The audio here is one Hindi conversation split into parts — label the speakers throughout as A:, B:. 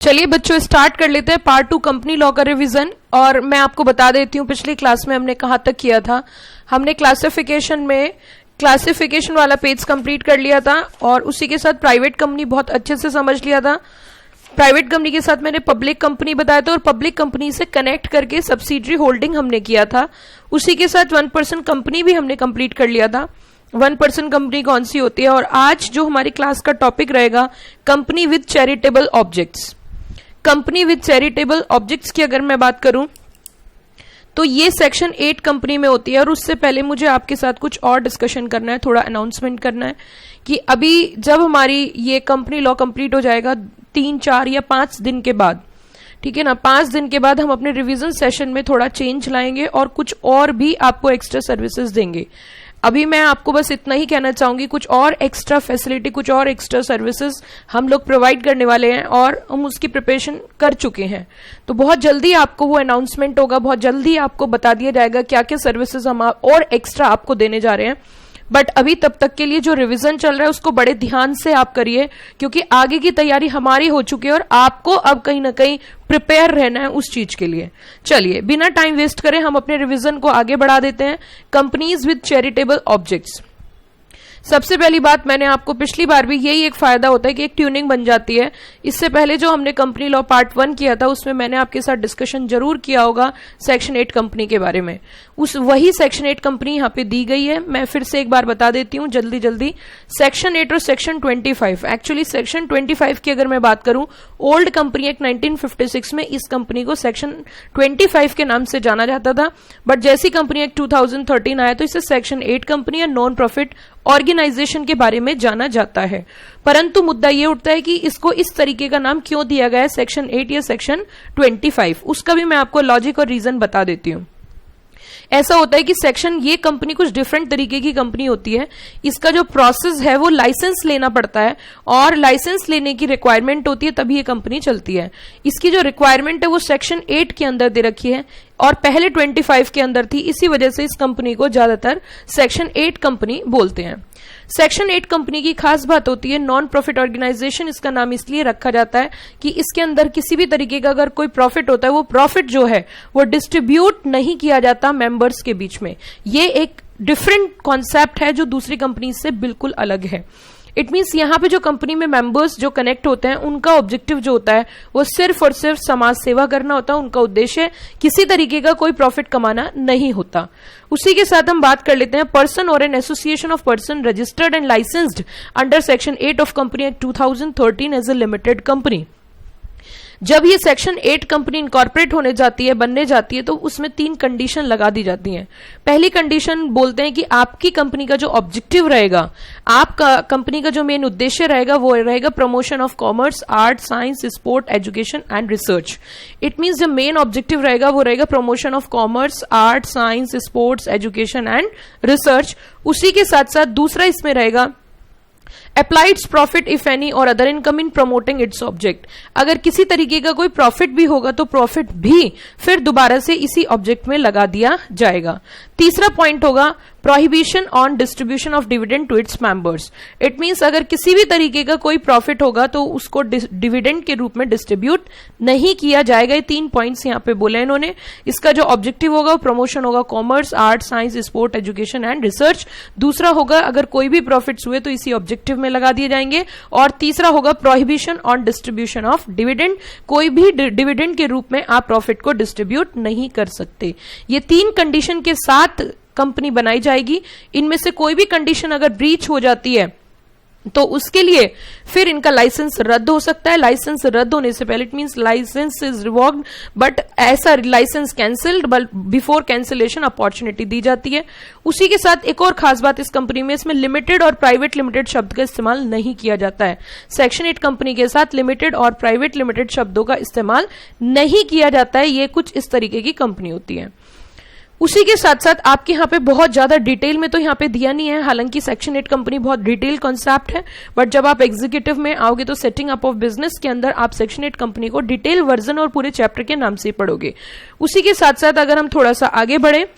A: चलिए बच्चों स्टार्ट कर लेते हैं पार्ट 2 कंपनी लॉ का रिवीजन। और मैं आपको बता देती हूँ पिछली क्लास में हमने कहाँ तक किया था। हमने क्लासिफिकेशन वाला पेज कंप्लीट कर लिया था और उसी के साथ प्राइवेट कंपनी बहुत अच्छे से समझ लिया था। प्राइवेट कंपनी के साथ मैंने पब्लिक कंपनी बताया था और पब्लिक कंपनी से कनेक्ट करके सब्सिडरी होल्डिंग हमने किया था। उसी के साथ 1% कंपनी भी हमने कंप्लीट कर लिया था। 1% कंपनी कौन सी होती है। और आज जो हमारी क्लास का टॉपिक रहेगा company with charitable objects. Company with charitable objects की अगर मैं बात करूं तो ये सेक्शन 8 कंपनी में होती है। और उससे पहले मुझे आपके साथ कुछ और डिस्कशन करना है, थोड़ा अनाउंसमेंट करना है कि अभी जब हमारी ये कंपनी लॉ कंप्लीट हो जाएगा 3, 4 या 5 दिन के बाद, ठीक है ना, 5 दिन के बाद हम अपने रिवीजन सेशन में थोड़ा चेंज लाएंगे और कुछ और भी आपको एक्स्ट्रा सर्विसेज देंगे। अभी मैं आपको बस इतना ही कहना चाहूंगी, कुछ और एक्स्ट्रा फैसिलिटी, कुछ और एक्स्ट्रा सर्विसेज हम लोग प्रोवाइड करने वाले हैं और हम उसकी प्रिपरेशन कर चुके हैं। तो बहुत जल्दी आपको वो अनाउंसमेंट होगा, बहुत जल्दी आपको बता दिया जाएगा क्या क्या सर्विसेज हम और एक्स्ट्रा आपको देने जा रहे हैं। बट अभी तब तक के लिए जो रिवीजन चल रहा है उसको बड़े ध्यान से आप करिए, क्योंकि आगे की तैयारी हमारी हो चुकी है और आपको अब कहीं ना कहीं प्रिपेयर रहना है उस चीज के लिए। चलिए बिना टाइम वेस्ट करें हम अपने रिवीजन को आगे बढ़ा देते हैं। Companies with charitable objects. सबसे पहली बात, मैंने आपको पिछली बार भी यही एक फायदा होता है कि एक ट्यूनिंग बन जाती है। इससे पहले जो हमने कंपनी लॉ पार्ट 1 किया था उसमें मैंने आपके साथ डिस्कशन जरूर किया होगा सेक्शन 8 कंपनी के बारे में। वही सेक्शन 8 कंपनी यहाँ पे दी गई है। मैं फिर से एक बार बता देती हूँ जल्दी। सेक्शन 8 और सेक्शन 25, एक्चुअली सेक्शन 25 की अगर मैं बात करूं, ओल्ड कंपनी एक्ट 1956 में इस कंपनी को सेक्शन 25 के नाम से जाना जाता था। बट जैसी कंपनी एक्ट 2013 आया तो इसे सेक्शन 8 कंपनी या नॉन प्रॉफिट ऑर्गेनाइजेशन के बारे में जाना जाता है। परंतु मुद्दा यह उठता है कि इसको इस तरीके का नाम क्यों दिया गया है, सेक्शन 8 या सेक्शन 25, उसका भी मैं आपको लॉजिक और रीजन बता देती हूं। ऐसा होता है कि सेक्शन, ये कंपनी कुछ डिफरेंट तरीके की कंपनी होती है। इसका जो प्रोसेस है वो लाइसेंस लेना पड़ता है और लाइसेंस लेने की रिक्वायरमेंट होती है, तभी ये कंपनी चलती है। इसकी जो रिक्वायरमेंट है वो सेक्शन 8 के अंदर दे रखी है और पहले 25 के अंदर थी। इसी वजह से इस कंपनी को ज्यादातर सेक्शन 8 कंपनी बोलते हैं। सेक्शन 8 कंपनी की खास बात होती है नॉन प्रॉफिट ऑर्गेनाइजेशन। इसका नाम इसलिए रखा जाता है कि इसके अंदर किसी भी तरीके का अगर कोई प्रॉफिट होता है, वो प्रॉफिट जो है वो डिस्ट्रीब्यूट नहीं किया जाता मेंबर्स के बीच में। ये एक डिफरेंट कॉन्सेप्ट है जो दूसरी कंपनी से बिल्कुल अलग है। इट मीन्स यहाँ पे जो कंपनी में मेंबर्स जो कनेक्ट होते हैं उनका ऑब्जेक्टिव जो होता है वो सिर्फ और सिर्फ समाज सेवा करना होता है। उनका उद्देश्य किसी तरीके का कोई प्रॉफिट कमाना नहीं होता। उसी के साथ हम बात कर लेते हैं पर्सन और an association of person registered and licensed under section 8 of company act 2013 as a limited company. जब ये सेक्शन 8 कंपनी इनकॉर्पोरेट होने जाती है, बनने जाती है, तो उसमें 3 कंडीशन लगा दी जाती हैं। पहली कंडीशन बोलते हैं कि आपकी कंपनी का जो ऑब्जेक्टिव रहेगा, आपका कंपनी का जो मेन उद्देश्य रहेगा वो रहेगा promotion of commerce, art, science, sport, education and research. It means जो मेन ऑब्जेक्टिव रहेगा वो रहेगा promotion of commerce, art, science, sports, education and research. उसी के साथ साथ दूसरा इसमें रहेगा अप्लाइड प्रॉफिट इफ एनी और other income in promoting its object. अगर किसी तरीके का कोई प्रॉफिट भी होगा तो प्रॉफिट भी फिर दोबारा से इसी ऑब्जेक्ट में लगा दिया जाएगा। तीसरा पॉइंट होगा prohibition on distribution of dividend to its members. It means अगर किसी भी तरीके का कोई प्रॉफिट होगा तो उसको डिविडेंड के रूप में डिस्ट्रीब्यूट नहीं किया जाएगा। ये 3 पॉइंट्स यहाँ पे बोले इन्होंने। इसका जो ऑब्जेक्टिव होगा वो प्रमोशन होगा commerce, art, science, sport, education and research. दूसरा होगा अगर कोई भी प्रॉफिट्स हुए तो इसी ऑब्जेक्टिव में लगा दिए जाएंगे। और तीसरा होगा prohibition on distribution of dividend. कोई भी डिविडेंड के रूप में आप प्रॉफिट को डिस्ट्रीब्यूट नहीं कर सकते। ये 3 कंडीशन के साथ कंपनी बनाई जाएगी। इनमें से कोई भी कंडीशन अगर ब्रीच हो जाती है तो उसके लिए फिर इनका लाइसेंस रद्द हो सकता है। लाइसेंस रद्द होने से पहले, it means licence is revoked, but ऐसा licence cancelled, but before cancellation opportunity दी जाती है। उसी के साथ एक और खास बात इस कंपनी में, इसमें लिमिटेड और प्राइवेट लिमिटेड शब्द का इस्तेमाल नहीं किया जाता है। सेक्शन 8 कंपनी के साथ लिमिटेड और प्राइवेट लिमिटेड शब्दों का इस्तेमाल नहीं किया जाता है। ये कुछ इस तरीके की कंपनी होती है। उसी के साथ साथ आपके यहाँ पे बहुत ज्यादा डिटेल में तो यहाँ पे दिया नहीं है, हालांकि सेक्शन 8 कंपनी बहुत डिटेल कॉन्सेप्ट है, बट जब आप एग्जीक्यूटिव में आओगे तो सेटिंग अप ऑफ बिजनेस के अंदर आप सेक्शन 8 कंपनी को डिटेल वर्जन और पूरे चैप्टर के नाम से पढ़ोगे। उसी के साथ साथ अगर हम थोड़ा सा आगे बढ़े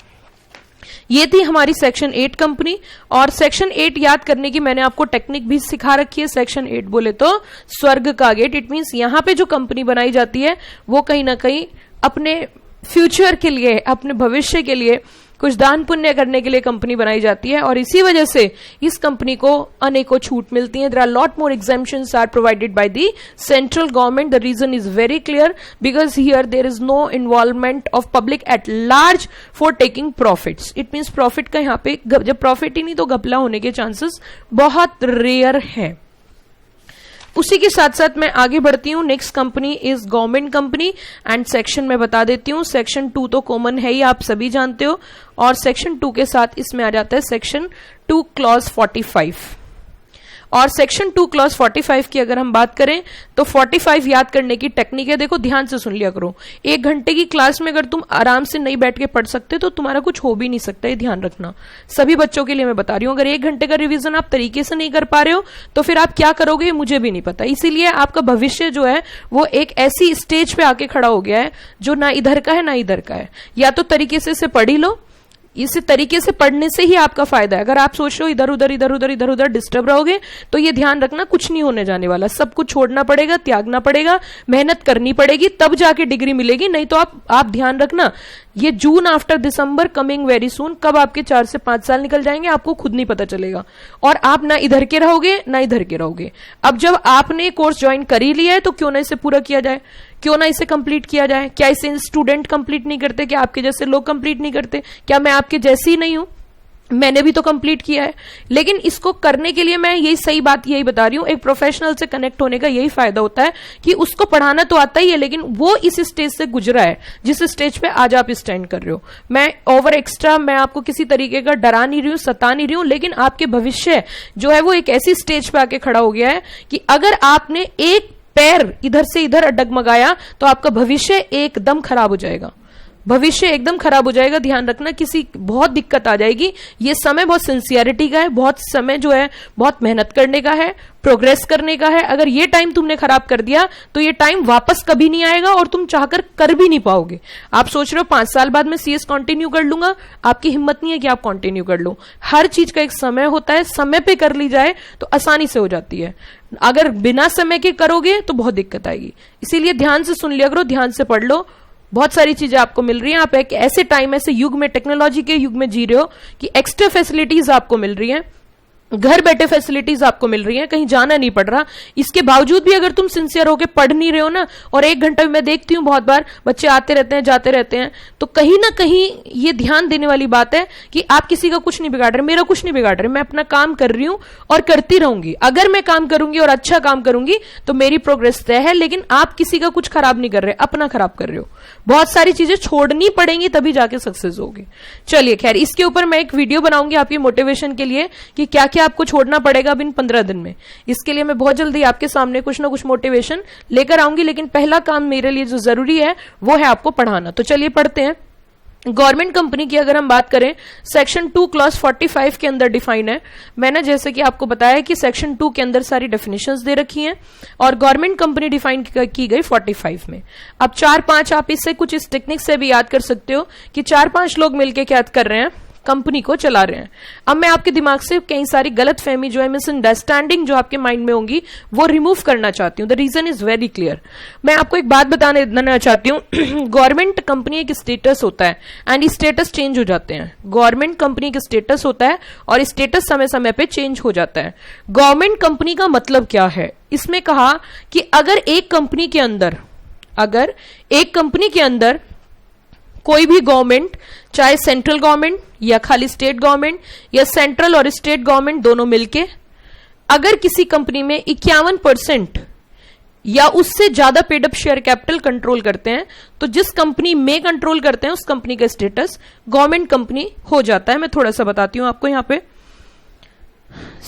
A: ये थी हमारी सेक्शन 8 कंपनी। और सेक्शन 8 याद करने की मैंने आपको टेक्निक भी सिखा रखी है। सेक्शन 8 बोले तो स्वर्ग का गेट। इट मींस यहां पे जो कंपनी बनाई जाती है वो कहीं ना कहीं अपने फ्यूचर के लिए, अपने भविष्य के लिए कुछ दान पुण्य करने के लिए कंपनी बनाई जाती है, और इसी वजह से इस कंपनी को अनेकों छूट मिलती है। There are lot more exemptions are provided by the central government. The reason is very clear, because here there is no involvement of public at large for taking profits. It means profit का यहाँ पे जब प्रॉफिट ही नहीं तो घपला होने के चांसेस बहुत रेयर है। उसी के साथ साथ मैं आगे बढ़ती हूँ। Next company is government company and section में बता देती हूँ। सेक्शन 2 तो कॉमन है ही, आप सभी जानते हो, और सेक्शन 2 के साथ इसमें आ जाता है सेक्शन 2 क्लॉज 45। और सेक्शन 2 क्लॉज 45 की अगर हम बात करें तो 45 याद करने की टेक्निक है। देखो ध्यान से सुन लिया करो। 1 घंटे की क्लास में अगर तुम आराम से नहीं बैठ के पढ़ सकते तो तुम्हारा कुछ हो भी नहीं सकता, ये ध्यान रखना। सभी बच्चों के लिए मैं बता रही हूं, अगर 1 घंटे का रिवीजन आप तरीके से नहीं कर पा रहे हो तो फिर आप क्या करोगे मुझे भी नहीं पता। इसीलिए आपका भविष्य जो है वो एक ऐसी स्टेज पे आके खड़ा हो गया है जो ना इधर का है ना इधर का है। या तो तरीके से पढ़ ही लो, इस तरीके से पढ़ने से ही आपका फायदा है। अगर आप सोच रहे हो इधर उधर डिस्टर्ब रहोगे तो ये ध्यान रखना कुछ नहीं होने जाने वाला। सब कुछ छोड़ना पड़ेगा, त्यागना पड़ेगा, मेहनत करनी पड़ेगी, तब जाके डिग्री मिलेगी। नहीं तो आप ध्यान रखना, ये June after December coming very soon, कब आपके 4 से 5 साल निकल जाएंगे आपको खुद नहीं पता चलेगा, और आप ना इधर के रहोगे ना इधर के रहोगे। अब जब आपने कोर्स ज्वाइन कर ही लिया है तो क्यों ना इसे पूरा किया जाए, क्यों ना इसे कंप्लीट किया जाए। क्या इसे स्टूडेंट कंप्लीट नहीं करते, क्या आपके जैसे लोग कंप्लीट नहीं करते, क्या मैं आपके जैसी ही नहीं हूं, मैंने भी तो कंप्लीट किया है। लेकिन इसको करने के लिए मैं यही सही बात यही बता रही हूं, एक प्रोफेशनल से कनेक्ट होने का यही फायदा होता है कि उसको पढ़ाना तो आता ही है लेकिन वो इस स्टेज से गुजरा है जिस स्टेज पे आज आप स्टैंड कर रहे हो। मैं ओवर एक्स्ट्रा मैं आपको किसी तरीके का डरा नहीं रही हूं, सता नहीं रही हूं, लेकिन आपके भविष्य जो है वो एक ऐसी स्टेज पे आके खड़ा हो गया है कि अगर आपने एक पैर इधर से इधर डगमगाया तो आपका भविष्य एकदम खराब हो जाएगा। भविष्य एकदम खराब हो जाएगा। ध्यान रखना, किसी बहुत दिक्कत आ जाएगी। ये समय बहुत सिंसियरिटी का है, बहुत समय जो है बहुत मेहनत करने का है, प्रोग्रेस करने का है। अगर ये टाइम तुमने खराब कर दिया तो ये टाइम वापस कभी नहीं आएगा और तुम चाहकर कर भी नहीं पाओगे। आप सोच रहे हो 5 साल बाद मैं सीएस कंटिन्यू कर लूंगा, आपकी हिम्मत नहीं है कि आप कंटिन्यू कर लो। हर चीज का एक समय होता है, समय पे कर ली जाए तो आसानी से हो जाती है। अगर बिना समय के करोगे तो बहुत दिक्कत आएगी। इसीलिए ध्यान से सुन लिया करो, ध्यान से पढ़ लो, बहुत सारी चीजें आपको मिल रही हैं। आप एक ऐसे टाइम, ऐसे युग में, टेक्नोलॉजी के युग में जी रहे हो कि एक्स्ट्रा फैसिलिटीज आपको मिल रही हैं, घर बैठे फैसिलिटीज आपको मिल रही हैं, कहीं जाना नहीं पड़ रहा। इसके बावजूद भी अगर तुम सिंसियर होकर पढ़ नहीं रहे हो ना, और 1 घंटा मैं देखती हूँ बहुत बार बच्चे आते रहते हैं जाते रहते हैं, तो कहीं ना कहीं ये ध्यान देने वाली बात है कि आप किसी का कुछ नहीं बिगाड़ रहे, मेरा कुछ नहीं बिगाड़ रहे। मैं अपना काम कर रही हूं और करती रहूंगी। अगर मैं काम करूंगी और अच्छा काम करूंगी तो मेरी प्रोग्रेस तय है, लेकिन आप किसी का कुछ खराब नहीं कर रहे, अपना खराब कर रहे हो। बहुत सारी चीजें छोड़नी पड़ेंगी तभी जाके सक्सेस होगी। चलिए खैर, इसके ऊपर मैं एक वीडियो बनाऊंगी आपकी मोटिवेशन के लिए कि क्या क्या आपको छोड़ना पड़ेगा अब इन 15 दिन में। इसके लिए मैं बहुत जल्दी आपके सामने कुछ ना कुछ मोटिवेशन लेकर आऊंगी, लेकिन पहला काम मेरे लिए जो जरूरी है वो है आपको पढ़ाना। तो चलिए पढ़ते हैं। गवर्नमेंट कंपनी की अगर हम बात करें, सेक्शन 2 क्लॉज 45 के अंदर डिफाइन है। मैंने जैसे कि आपको बताया कि सेक्शन 2 के अंदर सारी डेफिनेशंस दे रखी हैं और गवर्नमेंट कंपनी डिफाइन की गई 45 में। अब 4-5 आप इससे कुछ इस टेक्निक से भी याद कर सकते हो कि 4-5 लोग मिलकर क्या कर रहे हैं, कंपनी को चला रहे हैं। अब मैं आपके दिमाग से कई सारी गलत फहमी जो है, मिसअंडरस्टैंडिंग जो आपके माइंड में होंगी वो रिमूव करना चाहती हूँ। The reason is very clear. मैं आपको एक बात बताने देना चाहती हूँ। गवर्नमेंट कंपनी एक स्टेटस होता है एंड स्टेटस चेंज हो जाते हैं। गवर्नमेंट कंपनी का स्टेटस होता है और स्टेटस समय समय पे चेंज हो जाता है। गवर्नमेंट कंपनी का मतलब क्या है, इसमें कहा कि अगर एक कंपनी के अंदर कोई भी गवर्नमेंट, चाहे सेंट्रल गवर्नमेंट या खाली स्टेट गवर्नमेंट या सेंट्रल और स्टेट गवर्नमेंट दोनों मिलके, अगर किसी कंपनी में 51% या उससे ज्यादा paid up share capital control करते हैं तो जिस कंपनी में कंट्रोल करते हैं उस कंपनी का स्टेटस गवर्नमेंट कंपनी हो जाता है। मैं थोड़ा सा बताती हूं आपको। यहां पे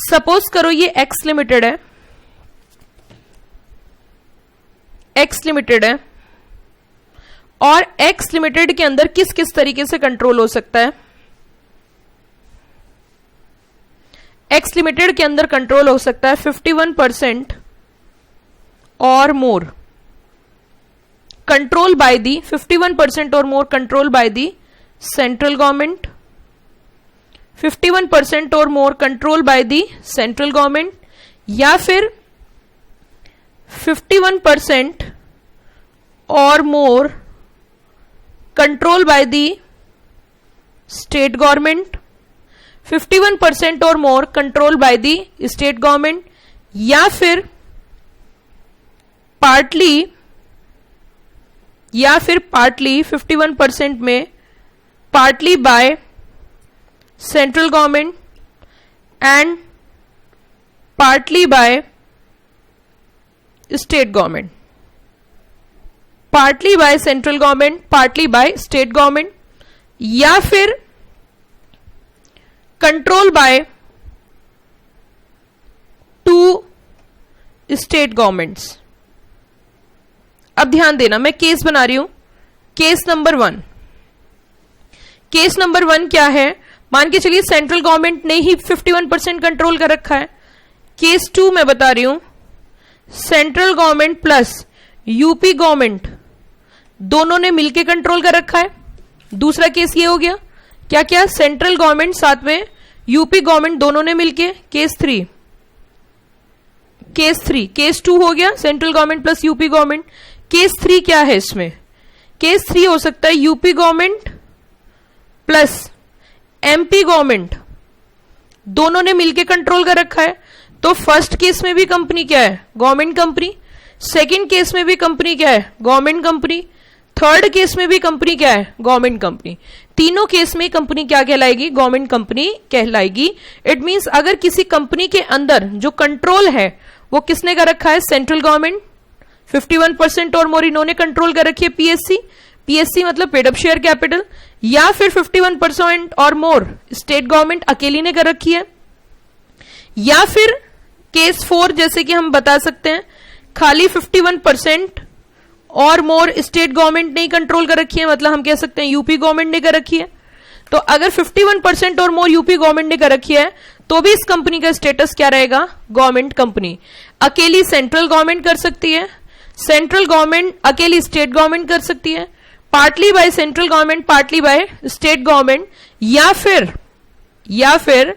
A: सपोज करो ये एक्स लिमिटेड है और एक्स लिमिटेड के अंदर किस किस तरीके से कंट्रोल हो सकता है। एक्स लिमिटेड के अंदर कंट्रोल हो सकता है 51% और मोर कंट्रोल बाय दी 51% और more control by the central government, 51% और more control by the central government, या फिर 51% और more control by the state government, 51% और more control by the state government, या फिर पार्टली 51% में partly bye central government and partly by state government, partly bye central government, partly by state government, या फिर कंट्रोल बाय 2 स्टेट गवर्नमेंट्स। अब ध्यान देना, मैं केस बना रही हूं। केस नंबर 1, केस नंबर 1 क्या है? मान के चलिए सेंट्रल गवर्नमेंट ने ही 51% कंट्रोल कर रखा है। केस 2 मैं बता रही हूं, central government plus UP government दोनों ने मिलकर कंट्रोल कर रखा है। दूसरा केस ये हो गया, क्या क्या? सेंट्रल गवर्नमेंट साथ में यूपी गवर्नमेंट दोनों ने मिलके। केस 3, केस 2 हो गया central government plus UP government. Case 3 क्या है इसमें? केस 3 हो सकता है UP government plus MP government दोनों ने मिलकर कंट्रोल कर रखा है। तो फर्स्ट केस में भी कंपनी क्या है? Government company. सेकंड केस में भी कंपनी क्या है? Government company. थर्ड केस में भी कंपनी क्या है? Government company. तीनों केस में कंपनी क्या कहलाएगी? गवर्नमेंट कंपनी कहलाएगी। इट मींस अगर किसी कंपनी के अंदर जो कंट्रोल है वो किसने कर रखा है? सेंट्रल गवर्नमेंट, 51% और मोर इन्होंने कंट्रोल कर रखी है पीएससी। पीएससी मतलब पेड अप शेयर कैपिटल। या फिर 51% और मोर स्टेट गवर्नमेंट अकेली ने कर रखी है। या फिर केस 4 जैसे कि हम बता सकते हैं खाली 51% और मोर स्टेट गवर्नमेंट ने कंट्रोल कर रखी है, मतलब हम कह सकते हैं यूपी गवर्नमेंट ने कर रखी है। तो अगर 51% और मोर यूपी गवर्नमेंट ने कर रखी है तो भी इस कंपनी का स्टेटस क्या रहेगा? Government company. अकेली सेंट्रल गवर्नमेंट कर सकती है, सेंट्रल गवर्नमेंट अकेली स्टेट गवर्नमेंट कर सकती है, partly bye central government partly by state government, या फिर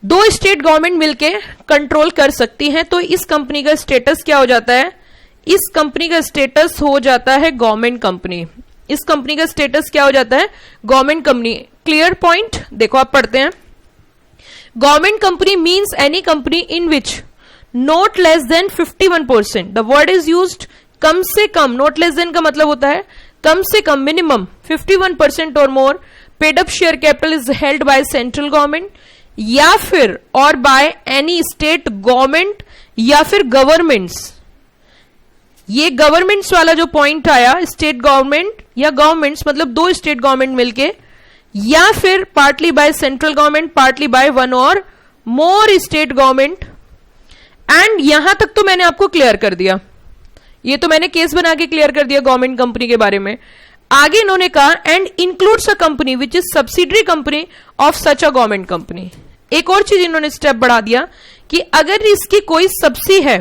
A: 2 स्टेट गवर्नमेंट मिलके कंट्रोल कर सकती हैं। तो इस कंपनी का स्टेटस क्या हो जाता है? इस कंपनी का स्टेटस हो जाता है गवर्नमेंट कंपनी। इस कंपनी का स्टेटस क्या हो जाता है? Government company. Clear point? देखो आप पढ़ते हैं, government company means any company in which not less than 51%, the word is used कम से कम। नॉट लेस देन का मतलब होता है कम से कम, मिनिमम 51% और more paid up share capital is held by central government या फिर और बाय एनी स्टेट गवर्नमेंट या फिर गवर्नमेंट्स। ये गवर्नमेंट्स वाला जो पॉइंट आया, स्टेट गवर्नमेंट या गवर्नमेंट्स मतलब 2 स्टेट गवर्नमेंट मिलके, या फिर partly bye central government partly bye 1 और मोर स्टेट गवर्नमेंट। एंड यहां तक तो मैंने आपको क्लियर कर दिया, ये तो मैंने केस बना के क्लियर कर दिया गवर्नमेंट कंपनी के बारे में। आगे इन्होंने कहा and includes a company which is subsidiary company of such a government company. एक और चीज इन्होंने स्टेप बढ़ा दिया कि अगर इसकी कोई सब्सी है,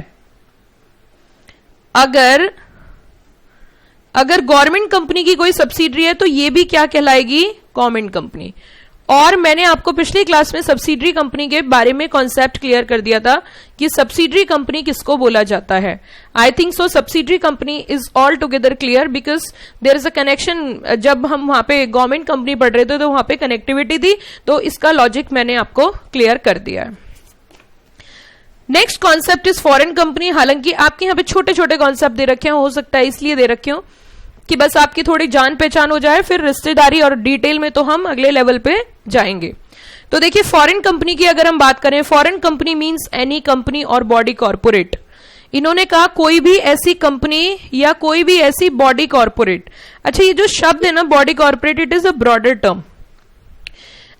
A: अगर गवर्नमेंट कंपनी की कोई सब्सिडरी है तो ये भी क्या कहलाएगी? Government company. और मैंने आपको पिछली क्लास में सब्सिडरी कंपनी के बारे में कॉन्सेप्ट क्लियर कर दिया था कि सब्सिडरी कंपनी किसको बोला जाता है। I think so subsidiary company is all together clear because there is a connection. जब हम वहां पे गवर्नमेंट कंपनी पढ़ रहे थे तो वहां पे कनेक्टिविटी थी, तो इसका लॉजिक मैंने आपको क्लियर कर दिया है। Next concept is foreign company. हालांकि आपके यहाँ पे छोटे छोटे कॉन्सेप्ट दे रखे हैं, हो सकता है इसलिए दे रखे हो कि बस आपकी थोड़ी जान पहचान हो जाए, फिर रिश्तेदारी और डिटेल में तो हम अगले लेवल पे जाएंगे। तो देखिए फॉरेन कंपनी की अगर हम बात करें, foreign company means any company और बॉडी कॉर्पोरेट। इन्होंने कहा कोई भी ऐसी कंपनी या कोई भी ऐसी बॉडी कॉर्पोरेट। अच्छा, ये जो शब्द है ना body corporate, it is a broader term.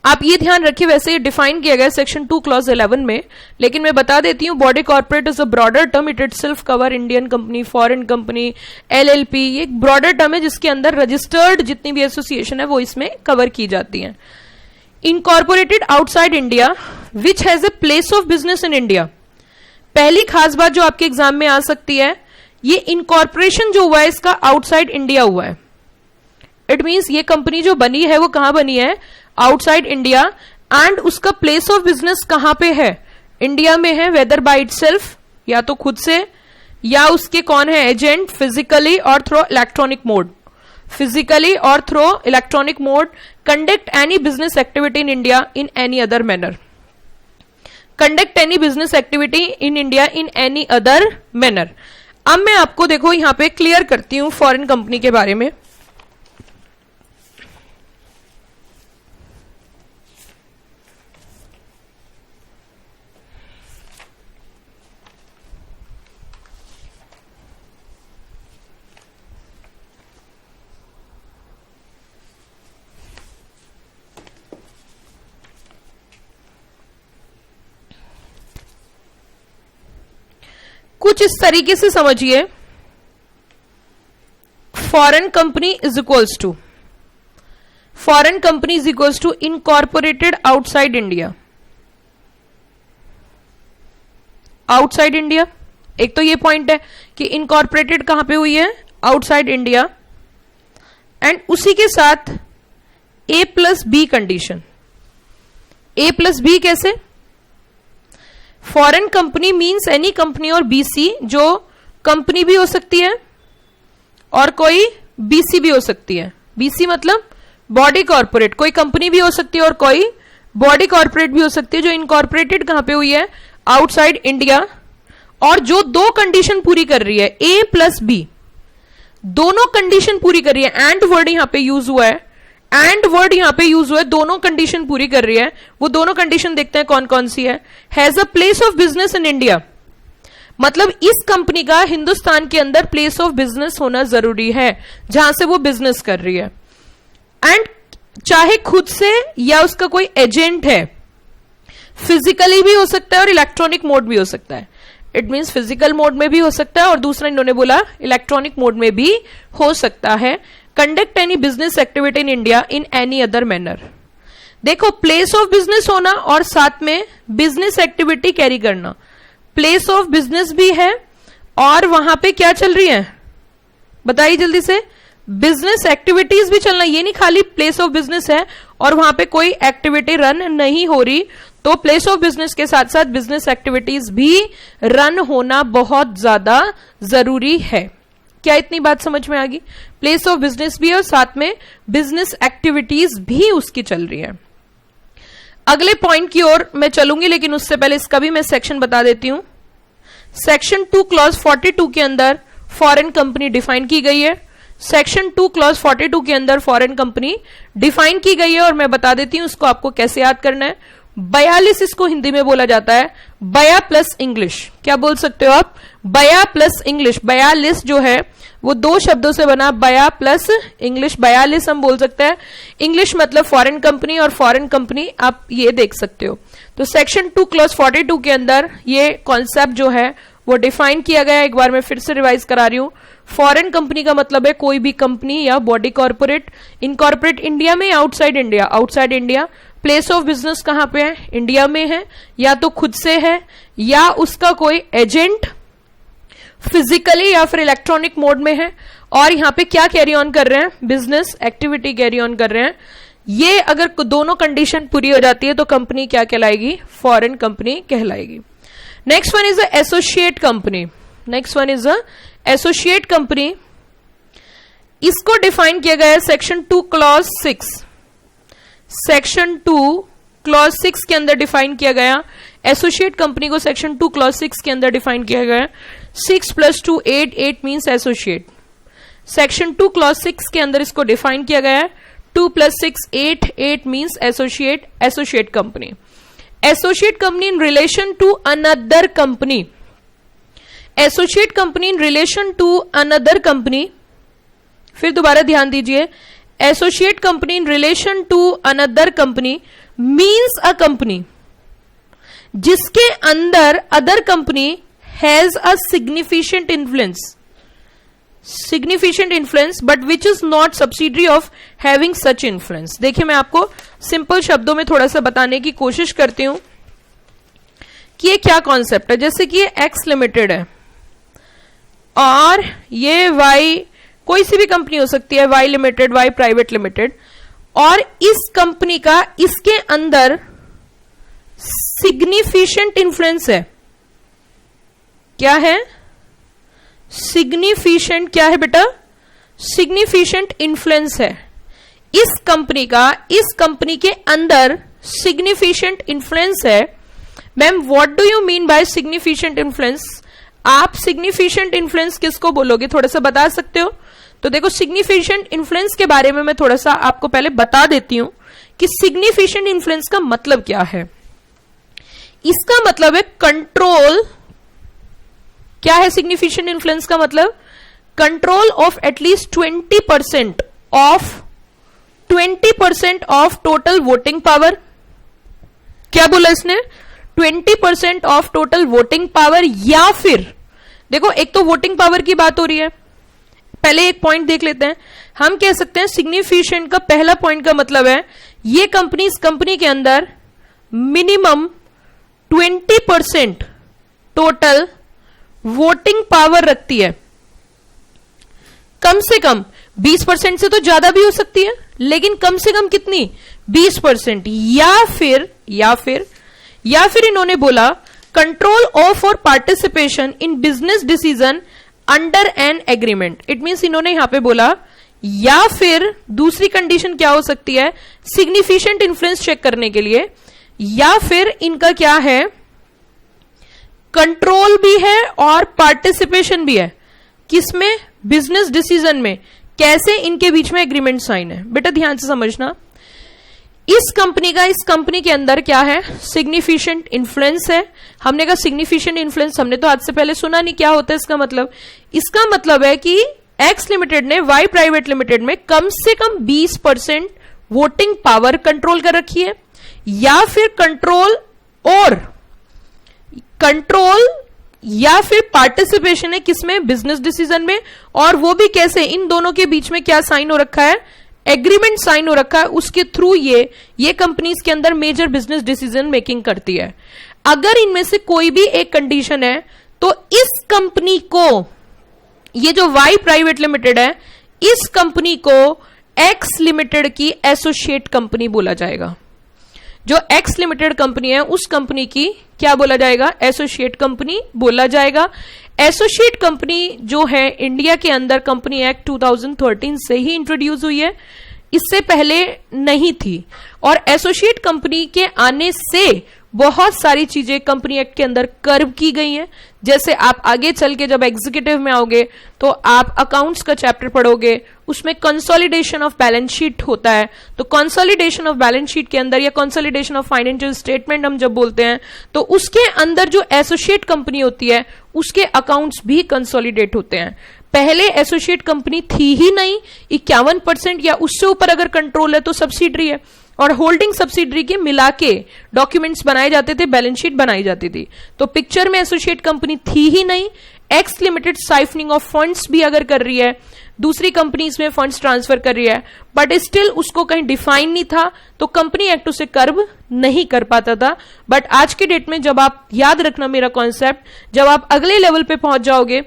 A: आप ये ध्यान रखिए, वैसे ये डिफाइन किया गया सेक्शन 2 क्लॉज 11 में, लेकिन मैं बता देती हूँ body corporate is a broader term. It itself cover Indian company, foreign company, LLP. ये एक ब्रॉडर टर्म है जिसके अंदर रजिस्टर्ड जितनी भी एसोसिएशन है वो इसमें कवर की जाती है। Incorporated outside India which has a place of business in India. पहली खास बात जो आपके एग्जाम में आ सकती है, ये इनकॉर्पोरेशन जो हुआ है इसका आउटसाइड इंडिया हुआ है। इट मीन्स ये कंपनी जो बनी है वो कहां बनी है? आउटसाइड इंडिया, एंड उसका प्लेस ऑफ बिजनेस कहां पे है, इंडिया में है, वेदर बाय इटसेल्फ या तो खुद से, या उसके कौन है एजेंट, फिजिकली और थ्रू इलेक्ट्रॉनिक मोड, फिजिकली और through electronic mode, conduct any business activity in India in any other manner, conduct any business activity in India in any other manner. अब मैं आपको देखो यहां पे क्लियर करती हूं फॉरेन कंपनी के बारे में। कुछ इस तरीके से समझिए, foreign company is equals to, foreign company is equals to incorporated outside India, outside India. एक तो ये पॉइंट है कि इनकॉर्पोरेटेड कहां पे हुई है, आउटसाइड इंडिया, एंड उसी के साथ ए प्लस बी कंडीशन। ए प्लस बी कैसे, foreign company means any company और बीसी, जो कंपनी भी हो सकती है और कोई बीसी भी हो सकती है। बीसी मतलब बॉडी कॉर्पोरेट, कोई कंपनी भी हो सकती है और कोई बॉडी कॉर्पोरेट भी हो सकती है, जो इनकॉर्पोरेटेड कहां पे हुई है, आउटसाइड इंडिया, और जो दो कंडीशन पूरी कर रही है, ए प्लस बी, दोनों कंडीशन पूरी कर रही है। एंड वर्ड यहां पे यूज हुआ है, एंड वर्ड यहां पे यूज हुआ है, दोनों कंडीशन पूरी कर रही है। वो दोनों कंडीशन देखते हैं कौन कौन सी है। Has a place of business in India, मतलब इस कंपनी का हिंदुस्तान के अंदर प्लेस ऑफ बिजनेस होना जरूरी है, जहां से वो बिजनेस कर रही है। एंड चाहे खुद से या उसका कोई एजेंट है, फिजिकली भी हो सकता है और इलेक्ट्रॉनिक मोड भी हो सकता है। इट मीन्स फिजिकल मोड में भी हो सकता है और दूसरा इन्होंने बोला इलेक्ट्रॉनिक मोड में भी हो सकता है। Conduct any business activity in India in any other manner. देखो, प्लेस ऑफ बिजनेस होना और साथ में बिजनेस एक्टिविटी कैरी करना। प्लेस ऑफ बिजनेस भी है और वहां पे क्या चल रही है, बताइए जल्दी से, बिजनेस एक्टिविटीज भी चलना। ये नहीं खाली प्लेस ऑफ बिजनेस है और वहां पे कोई एक्टिविटी रन नहीं हो रही, तो प्लेस ऑफ बिजनेस के साथ साथ बिजनेस एक्टिविटीज भी रन होना बहुत ज्यादा जरूरी है। क्या इतनी बात समझ में आ गई? प्लेस ऑफ बिजनेस भी है और साथ में बिजनेस एक्टिविटीज भी उसकी चल रही है। अगले पॉइंट की ओर मैं चलूंगी, लेकिन उससे पहले इसका भी मैं सेक्शन बता देती हूं। सेक्शन 2 क्लॉज 42 के अंदर फॉरेन कंपनी डिफाइन की गई है। सेक्शन 2 क्लॉज 42 के अंदर फॉरेन कंपनी डिफाइन की गई है और मैं बता देती हूं इसको आपको कैसे याद करना है। 42 इसको हिंदी में बोला जाता है बया प्लस इंग्लिश। क्या बोल सकते हो आप? बया प्लस इंग्लिश। 42 जो है वो दो शब्दों से बना, बया प्लस इंग्लिश। 42 हम बोल सकते हैं। इंग्लिश मतलब फॉरेन कंपनी और फॉरेन कंपनी आप ये देख सकते हो। तो सेक्शन 2 क्लॉज 42 के अंदर ये कॉन्सेप्ट जो है वो डिफाइन किया गया है। एक बार मैं फिर से रिवाइज करा रही हूं। फॉरेन कंपनी का मतलब है कोई भी कंपनी या बॉडी कॉर्पोरेट, इनकॉर्पोरेट इंडिया में या outside India. Outside India. Place of business कहां पे है? इंडिया में है, या तो खुद से है या उसका कोई एजेंट फिजिकली या फिर इलेक्ट्रॉनिक मोड में है, और यहां पे क्या कैरी ऑन कर रहे हैं? बिजनेस एक्टिविटी कैरी ऑन कर रहे हैं। ये अगर दोनों कंडीशन पूरी हो जाती है तो कंपनी क्या कहलाएगी? फॉरेन कंपनी कहलाएगी। Next one is associate company. Next one is associate company. इसको डिफाइन किया गया है सेक्शन 2 क्लॉज 6। सेक्शन 2 क्लॉज 6 के अंदर डिफाइन किया गया एसोसिएट कंपनी को। सेक्शन 2 क्लॉज 6 के अंदर डिफाइन किया गया 6 + 2 8, 8 मीन्स एसोसिएट। सेक्शन 2 क्लॉज 6 के अंदर इसको डिफाइन किया गया है 2 + 6 8, 8 means associate. Associate company. Associate company in relation to another company. Associate company in relation to another company. फिर दोबारा ध्यान दीजिए, associate company in relation to another company means a company जिसके अंदर other company has a significant influence, significant influence but which is not subsidiary of having such influence. देखिए, मैं आपको सिंपल शब्दों में थोड़ा सा बताने की कोशिश करती हूं कि ये क्या कॉन्सेप्ट है। जैसे कि ये एक्स लिमिटेड है और ये वाई, कोई सी भी कंपनी हो सकती है, Y limited, Y private limited, और इस कंपनी का इसके अंदर सिग्निफिकेंट इन्फ्लुएंस है। क्या है? सिग्निफिकेंट क्या है बेटा? सिग्निफिकेंट इन्फ्लुएंस है इस कंपनी का, इस कंपनी के अंदर सिग्निफिकेंट इन्फ्लुएंस है। Ma'am what do you mean by significant influence? आप सिग्निफिकेंट इन्फ्लुएंस किसको बोलोगे, थोड़ा सा बता सकते हो? तो देखो, सिग्निफिकेंट इन्फ्लुएंस के बारे में मैं थोड़ा सा आपको पहले बता देती हूं कि सिग्निफिकेंट इन्फ्लुएंस का मतलब क्या है। इसका मतलब है कंट्रोल। क्या है सिग्निफिकेंट इन्फ्लुएंस का मतलब? Control of at least 20% of total voting power. क्या बोला इसने? 20% ऑफ टोटल वोटिंग पावर, या फिर देखो, एक तो वोटिंग पावर की बात हो रही है। पहले एक पॉइंट देख लेते हैं। हम कह सकते हैं सिग्निफिकेंट का पहला पॉइंट का मतलब है ये कंपनी, इस कंपनी के अंदर मिनिमम 20% टोटल वोटिंग पावर रखती है। कम से कम 20% से तो ज्यादा भी हो सकती है, लेकिन कम से कम कितनी? 20%। या फिर इन्होंने बोला कंट्रोल ऑफ और participation in business decision under an agreement. It means इन्होंने यहां पे बोला, या फिर दूसरी कंडीशन क्या हो सकती है सिग्निफिकेंट इन्फ्लुएंस चेक करने के लिए, या फिर इनका क्या है, कंट्रोल भी है और पार्टिसिपेशन भी है। किसमें? बिजनेस डिसीजन में। कैसे? इनके बीच में एग्रीमेंट साइन है। बेटा ध्यान से समझना, इस कंपनी का, इस कंपनी के अंदर क्या है, सिग्निफिकेंट इन्फ्लुएंस है। हमने कहा सिग्निफिकेंट इन्फ्लुएंस, हमने तो आज से पहले सुना नहीं क्या होता है इसका मतलब। इसका मतलब है कि एक्स लिमिटेड ने वाई प्राइवेट लिमिटेड में कम से कम 20% वोटिंग पावर कंट्रोल कर रखी है, या फिर कंट्रोल या फिर पार्टिसिपेशन है। किसमें? बिजनेस डिसीजन में। और वो भी कैसे? इन दोनों के बीच में क्या साइन हो रखा है? एग्रीमेंट साइन हो रखा है। उसके थ्रू ये कंपनीज के अंदर मेजर बिजनेस डिसीजन मेकिंग करती है। अगर इनमें से कोई भी एक कंडीशन है तो इस कंपनी को, ये जो वाई प्राइवेट लिमिटेड है, इस कंपनी को एक्स लिमिटेड की एसोसिएट कंपनी बोला जाएगा। जो एक्स लिमिटेड कंपनी है उस कंपनी की क्या बोला जाएगा? एसोसिएट कंपनी बोला जाएगा। एसोसिएट कंपनी जो है इंडिया के अंदर कंपनी एक्ट 2013 से ही इंट्रोड्यूस हुई है, इससे पहले नहीं थी। और एसोसिएट कंपनी के आने से बहुत सारी चीजें कंपनी एक्ट के अंदर कर्व की गई हैं। जैसे आप आगे चल के जब एग्जीक्यूटिव में आओगे तो आप अकाउंट्स का चैप्टर पढ़ोगे, उसमें कंसोलिडेशन ऑफ बैलेंस शीट होता है। तो कंसोलिडेशन ऑफ बैलेंस शीट के अंदर या कंसोलिडेशन ऑफ फाइनेंशियल स्टेटमेंट हम जब बोलते हैं तो उसके अंदर जो एसोसिएट कंपनी होती है उसके अकाउंट्स भी कंसोलिडेट होते हैं। पहले एसोसिएट कंपनी थी ही नहीं, 51% या उससे ऊपर अगर कंट्रोल है तो सब्सिडरी है, और होल्डिंग सब्सिडरी के मिला के डॉक्यूमेंट्स बनाए जाते थे, बैलेंस शीट बनाई जाती थी। तो पिक्चर में एसोसिएट कंपनी थी ही नहीं। X limited siphoning of funds भी अगर कर रही है, दूसरी कंपनीज में फंड्स ट्रांसफर कर रही है, बट स्टिल उसको कहीं डिफाइन नहीं था, तो कंपनी एक्ट उसे कर्व नहीं कर पाता था। बट आज के डेट में जब आप, याद रखना मेरा कॉन्सेप्ट, जब आप अगले लेवल पे पहुंच जाओगे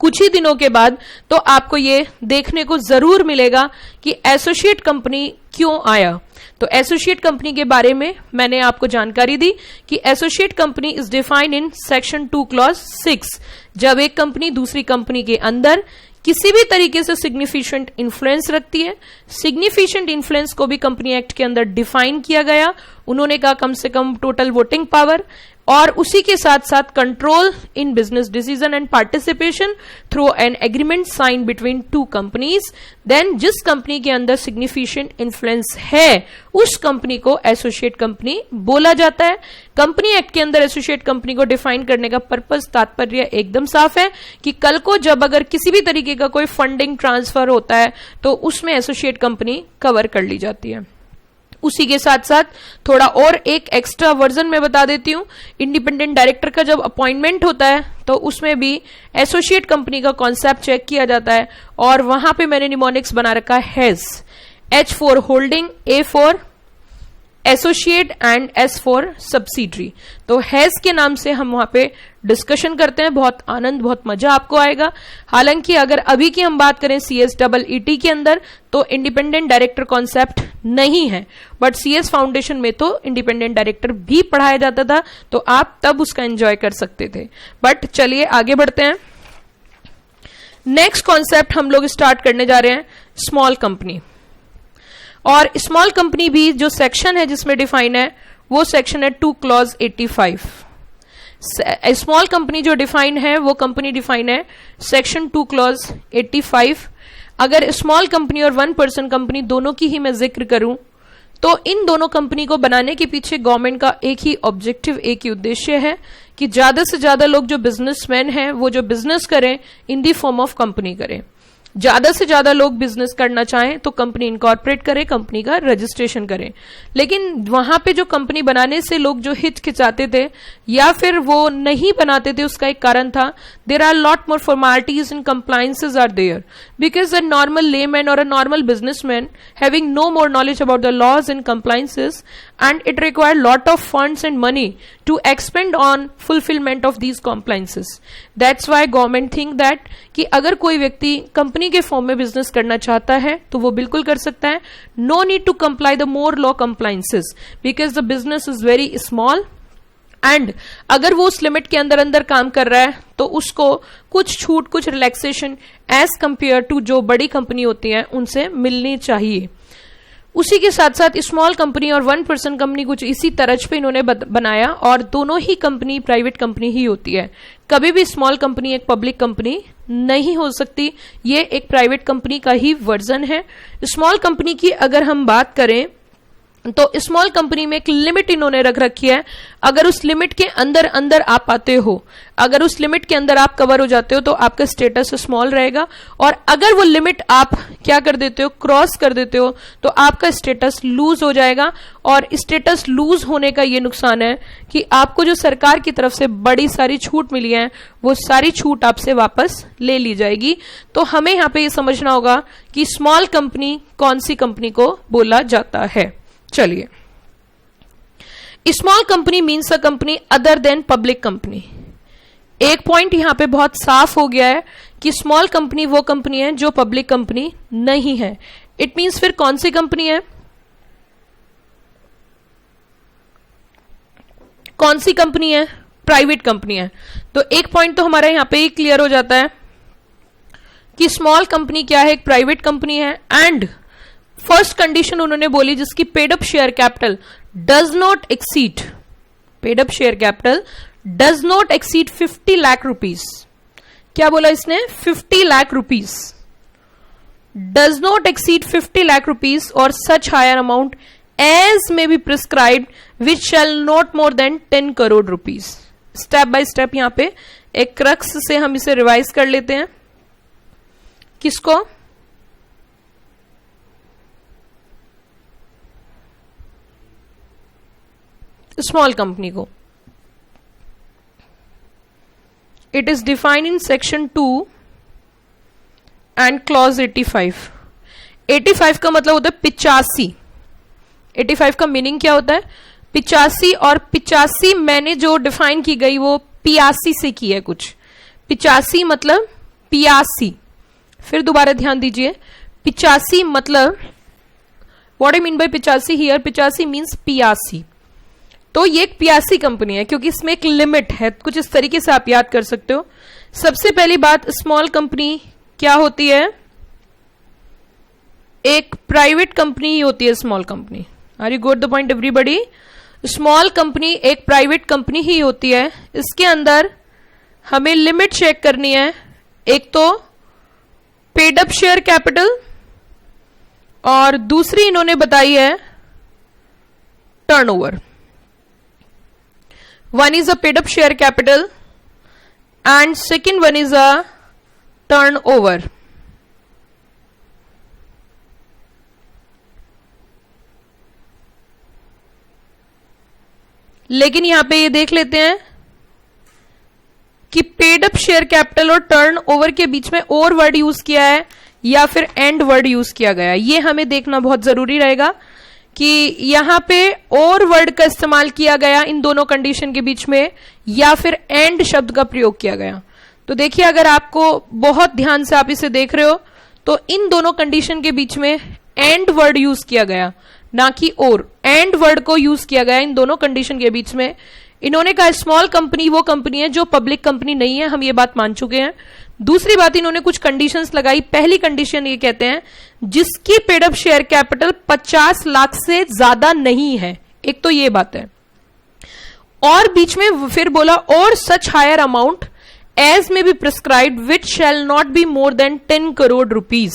A: कुछ ही दिनों के बाद, तो आपको ये देखने को जरूर मिलेगा कि एसोसिएट कंपनी क्यों आया। तो एसोसिएट कंपनी के बारे में मैंने आपको जानकारी दी कि associate company is defined in section 2 clause 6। जब एक कंपनी दूसरी कंपनी के अंदर किसी भी तरीके से सिग्निफिकेंट इन्फ्लुएंस रखती है, सिग्निफिकेंट इन्फ्लुएंस को भी कंपनी एक्ट के अंदर डिफाइन किया गया। उन्होंने कहा कम से कम टोटल वोटिंग पावर, और उसी के साथ साथ control in business decision and participation through an agreement sign between two companies. Then जिस कंपनी के अंदर सिग्निफिकेंट इन्फ्लुएंस है उस कंपनी को एसोसिएट कंपनी बोला जाता है। कंपनी एक्ट के अंदर एसोसिएट कंपनी को डिफाइन करने का पर्पस, तात्पर्य एकदम साफ है कि कल को जब अगर किसी भी तरीके का कोई फंडिंग ट्रांसफर होता है तो उसमें एसोसिएट कंपनी कवर कर ली जाती है। उसी के साथ साथ थोड़ा और एक एक्स्ट्रा वर्जन में बता देती हूं, इंडिपेंडेंट डायरेक्टर का जब अपॉइंटमेंट होता है तो उसमें भी एसोसिएट कंपनी का कॉन्सेप्ट चेक किया जाता है, और वहां पे मैंने निमोनिक्स बना रखा है has, H4 holding, A4 associate and S for subsidiary. तो हैज के नाम से हम वहां पे डिस्कशन करते हैं, बहुत आनंद, बहुत मजा आपको आएगा। हालांकि अगर अभी की हम बात करें CSEET के अंदर तो इंडिपेंडेंट डायरेक्टर कॉन्सेप्ट नहीं है, बट CS फाउंडेशन में तो इंडिपेंडेंट डायरेक्टर भी पढ़ाया जाता था, तो आप तब उसका एंजॉय कर सकते थे। बट चलिए आगे बढ़ते हैं। नेक्स्ट कॉन्सेप्ट हम लोग स्टार्ट करने जा रहे हैं स्मॉल कंपनी। और स्मॉल कंपनी भी जो सेक्शन है जिसमें डिफाइन है वो सेक्शन है 2 क्लॉज 85। स्मॉल कंपनी जो डिफाइन है वो कंपनी डिफाइन है सेक्शन 2 क्लॉज 85। अगर स्मॉल कंपनी और 1 पर्सन कंपनी दोनों की ही मैं जिक्र करूं तो इन दोनों कंपनी को बनाने के पीछे गवर्नमेंट का एक ही ऑब्जेक्टिव, एक ही उद्देश्य है कि ज्यादा से ज्यादा लोग जो बिजनेसमैन हैं वो जो बिजनेस करें इन दी फॉर्म ऑफ कंपनी करें। ज्यादा से ज्यादा लोग बिजनेस करना चाहें तो कंपनी इनकॉर्पोरेट करें, कंपनी का रजिस्ट्रेशन करें। लेकिन वहां पे जो कंपनी बनाने से लोग जो हिचकिचाते थे या फिर वो नहीं बनाते थे, उसका एक कारण था there are lot more formalities and compliances are there because a normal layman और a normal businessman having no more knowledge about the laws and compliances and it require lot of funds and money to expend on fulfilment of these compliances. That's why government think that कि अगर कोई व्यक्ति कंपनी के फॉर्म में बिजनेस करना चाहता है तो वो बिल्कुल कर सकता है। No need to comply the more law compliances because the business is very small and अगर वो उस लिमिट के अंदर अंदर काम कर रहा है तो उसको कुछ छूट, कुछ रिलैक्सेशन एज कंपेयर टू जो बड़ी कंपनी होती है उनसे मिलनी चाहिए। उसी के साथ साथ स्मॉल कंपनी और 1 पर्सन कंपनी कुछ इसी तरज पे इन्होंने बनाया और दोनों ही कंपनी प्राइवेट कंपनी ही होती है। कभी भी स्मॉल कंपनी एक पब्लिक कंपनी नहीं हो सकती, ये एक प्राइवेट कंपनी का ही वर्जन है। स्मॉल कंपनी की अगर हम बात करें तो स्मॉल कंपनी में एक लिमिट इन्होंने रख रखी है। अगर उस लिमिट के अंदर अंदर आप आते हो, अगर उस लिमिट के अंदर आप कवर हो जाते हो तो आपका स्टेटस स्मॉल रहेगा, और अगर वो लिमिट आप क्या कर देते हो, क्रॉस कर देते हो, तो आपका स्टेटस लूज हो जाएगा। और स्टेटस लूज होने का ये नुकसान है कि आपको जो सरकार की तरफ से बड़ी सारी छूट मिली है वो सारी छूट आपसे वापस ले ली जाएगी। तो हमें यहाँ पे ये समझना होगा कि स्मॉल कंपनी कौन सी कंपनी को बोला जाता है। चलिए, small company means a company other than public company. एक पॉइंट यहां पे बहुत साफ हो गया है कि स्मॉल कंपनी वो कंपनी है जो पब्लिक कंपनी नहीं है। इट मीन्स फिर कौन सी कंपनी है, कौन सी कंपनी है, प्राइवेट कंपनी है। तो एक पॉइंट तो हमारा यहां पे ही क्लियर हो जाता है कि स्मॉल कंपनी क्या है, एक प्राइवेट कंपनी है। एंड फर्स्ट कंडीशन उन्होंने बोली जिसकी paid up share capital does not exceed, paid up share capital does not exceed 50 lakh rupees. क्या बोला इसने, 50 lakh rupees, does not exceed 50 lakh rupees और such higher amount as may be prescribed which shall not more than 10 crore rupees. Step by step यहां पे एक क्रक्स से हम इसे रिवाइज कर लेते हैं। किसको, स्मॉल कंपनी को। It is defined in section 2 and clause 85। 85 का मतलब होता है 85। 85 का मीनिंग क्या होता है, 85। और 85 मैंने जो डिफाइन की गई वो 85 से की है कुछ। 85 मतलब पियासी। फिर दोबारा ध्यान दीजिए, 85 मतलब what I mean by 85 here, 85 means पियासी। तो ये एक पियासी कंपनी है क्योंकि इसमें एक लिमिट है। कुछ इस तरीके से आप याद कर सकते हो। सबसे पहली बात, स्मॉल कंपनी क्या होती है, एक प्राइवेट कंपनी ही होती है small company. Are you got the point everybody? Small company एक प्राइवेट कंपनी ही होती है। इसके अंदर हमें लिमिट चेक करनी है, एक तो पेड अप शेयर कैपिटल और दूसरी इन्होंने बताई है turnover. One is a paid up share capital and second one is a turnover. लेकिन यहां पे ये देख लेते हैं कि पेड अप शेयर कैपिटल और टर्न ओवर के बीच में और वर्ड यूज किया है या फिर एंड वर्ड यूज किया गया है। ये हमें देखना बहुत जरूरी रहेगा कि यहां पे और वर्ड का इस्तेमाल किया गया इन दोनों कंडीशन के बीच में, या फिर एंड शब्द का प्रयोग किया गया। तो देखिए, अगर आपको बहुत ध्यान से आप इसे देख रहे हो तो इन दोनों कंडीशन के बीच में एंड वर्ड यूज किया गया, ना कि और। एंड वर्ड को यूज किया गया इन दोनों कंडीशन के बीच में। इन्होंने कहा स्मॉल कंपनी वो कंपनी है जो पब्लिक कंपनी नहीं है, हम ये बात मान चुके हैं। दूसरी बात, इन्होंने कुछ कंडीशंस लगाई। पहली कंडीशन ये कहते हैं जिसकी paid up share capital 50 lakh से ज्यादा नहीं है, एक तो ये बात है। और बीच में फिर बोला और सच हायर अमाउंट एज में B prescribed which shall not be more than 10 crore rupees,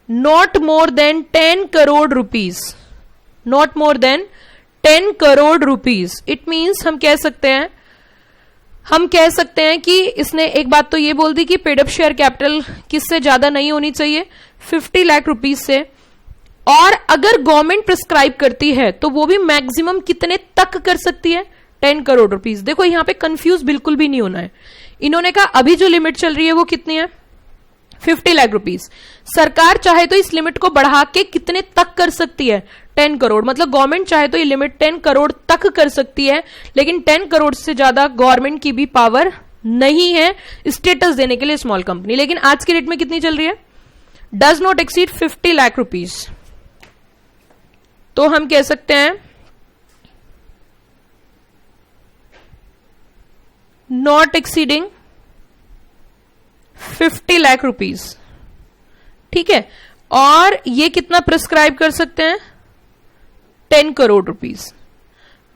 A: not more than 10 crore rupees, not more than 10 crore rupees. It means हम कह सकते हैं कि इसने एक बात तो ये बोल दी कि पेड अप शेयर कैपिटल किससे ज्यादा नहीं होनी चाहिए, 50 लाख रुपीज से। और अगर गवर्नमेंट प्रिस्क्राइब करती है तो वो भी मैक्सिमम कितने तक कर सकती है, 10 करोड़ रुपीज। देखो यहां पे कंफ्यूज बिल्कुल भी नहीं होना है। इन्होंने कहा अभी जो लिमिट चल रही है वो कितनी है, 50 लाख रुपीज। सरकार चाहे तो इस लिमिट को बढ़ा के कितने तक कर सकती है, 10 करोड़। मतलब गवर्नमेंट चाहे तो ये लिमिट 10 करोड़ तक कर सकती है, लेकिन 10 करोड़ से ज्यादा गवर्नमेंट की भी पावर नहीं है स्टेटस देने के लिए स्मॉल कंपनी। लेकिन आज की रेट में कितनी चल रही है, does not exceed 50 lakh rupees. तो हम कह सकते हैं नॉट एक्सीडिंग 50 लाख रुपीज, ठीक है। और ये कितना प्रिस्क्राइब कर सकते हैं, 10 करोड़ रुपीज।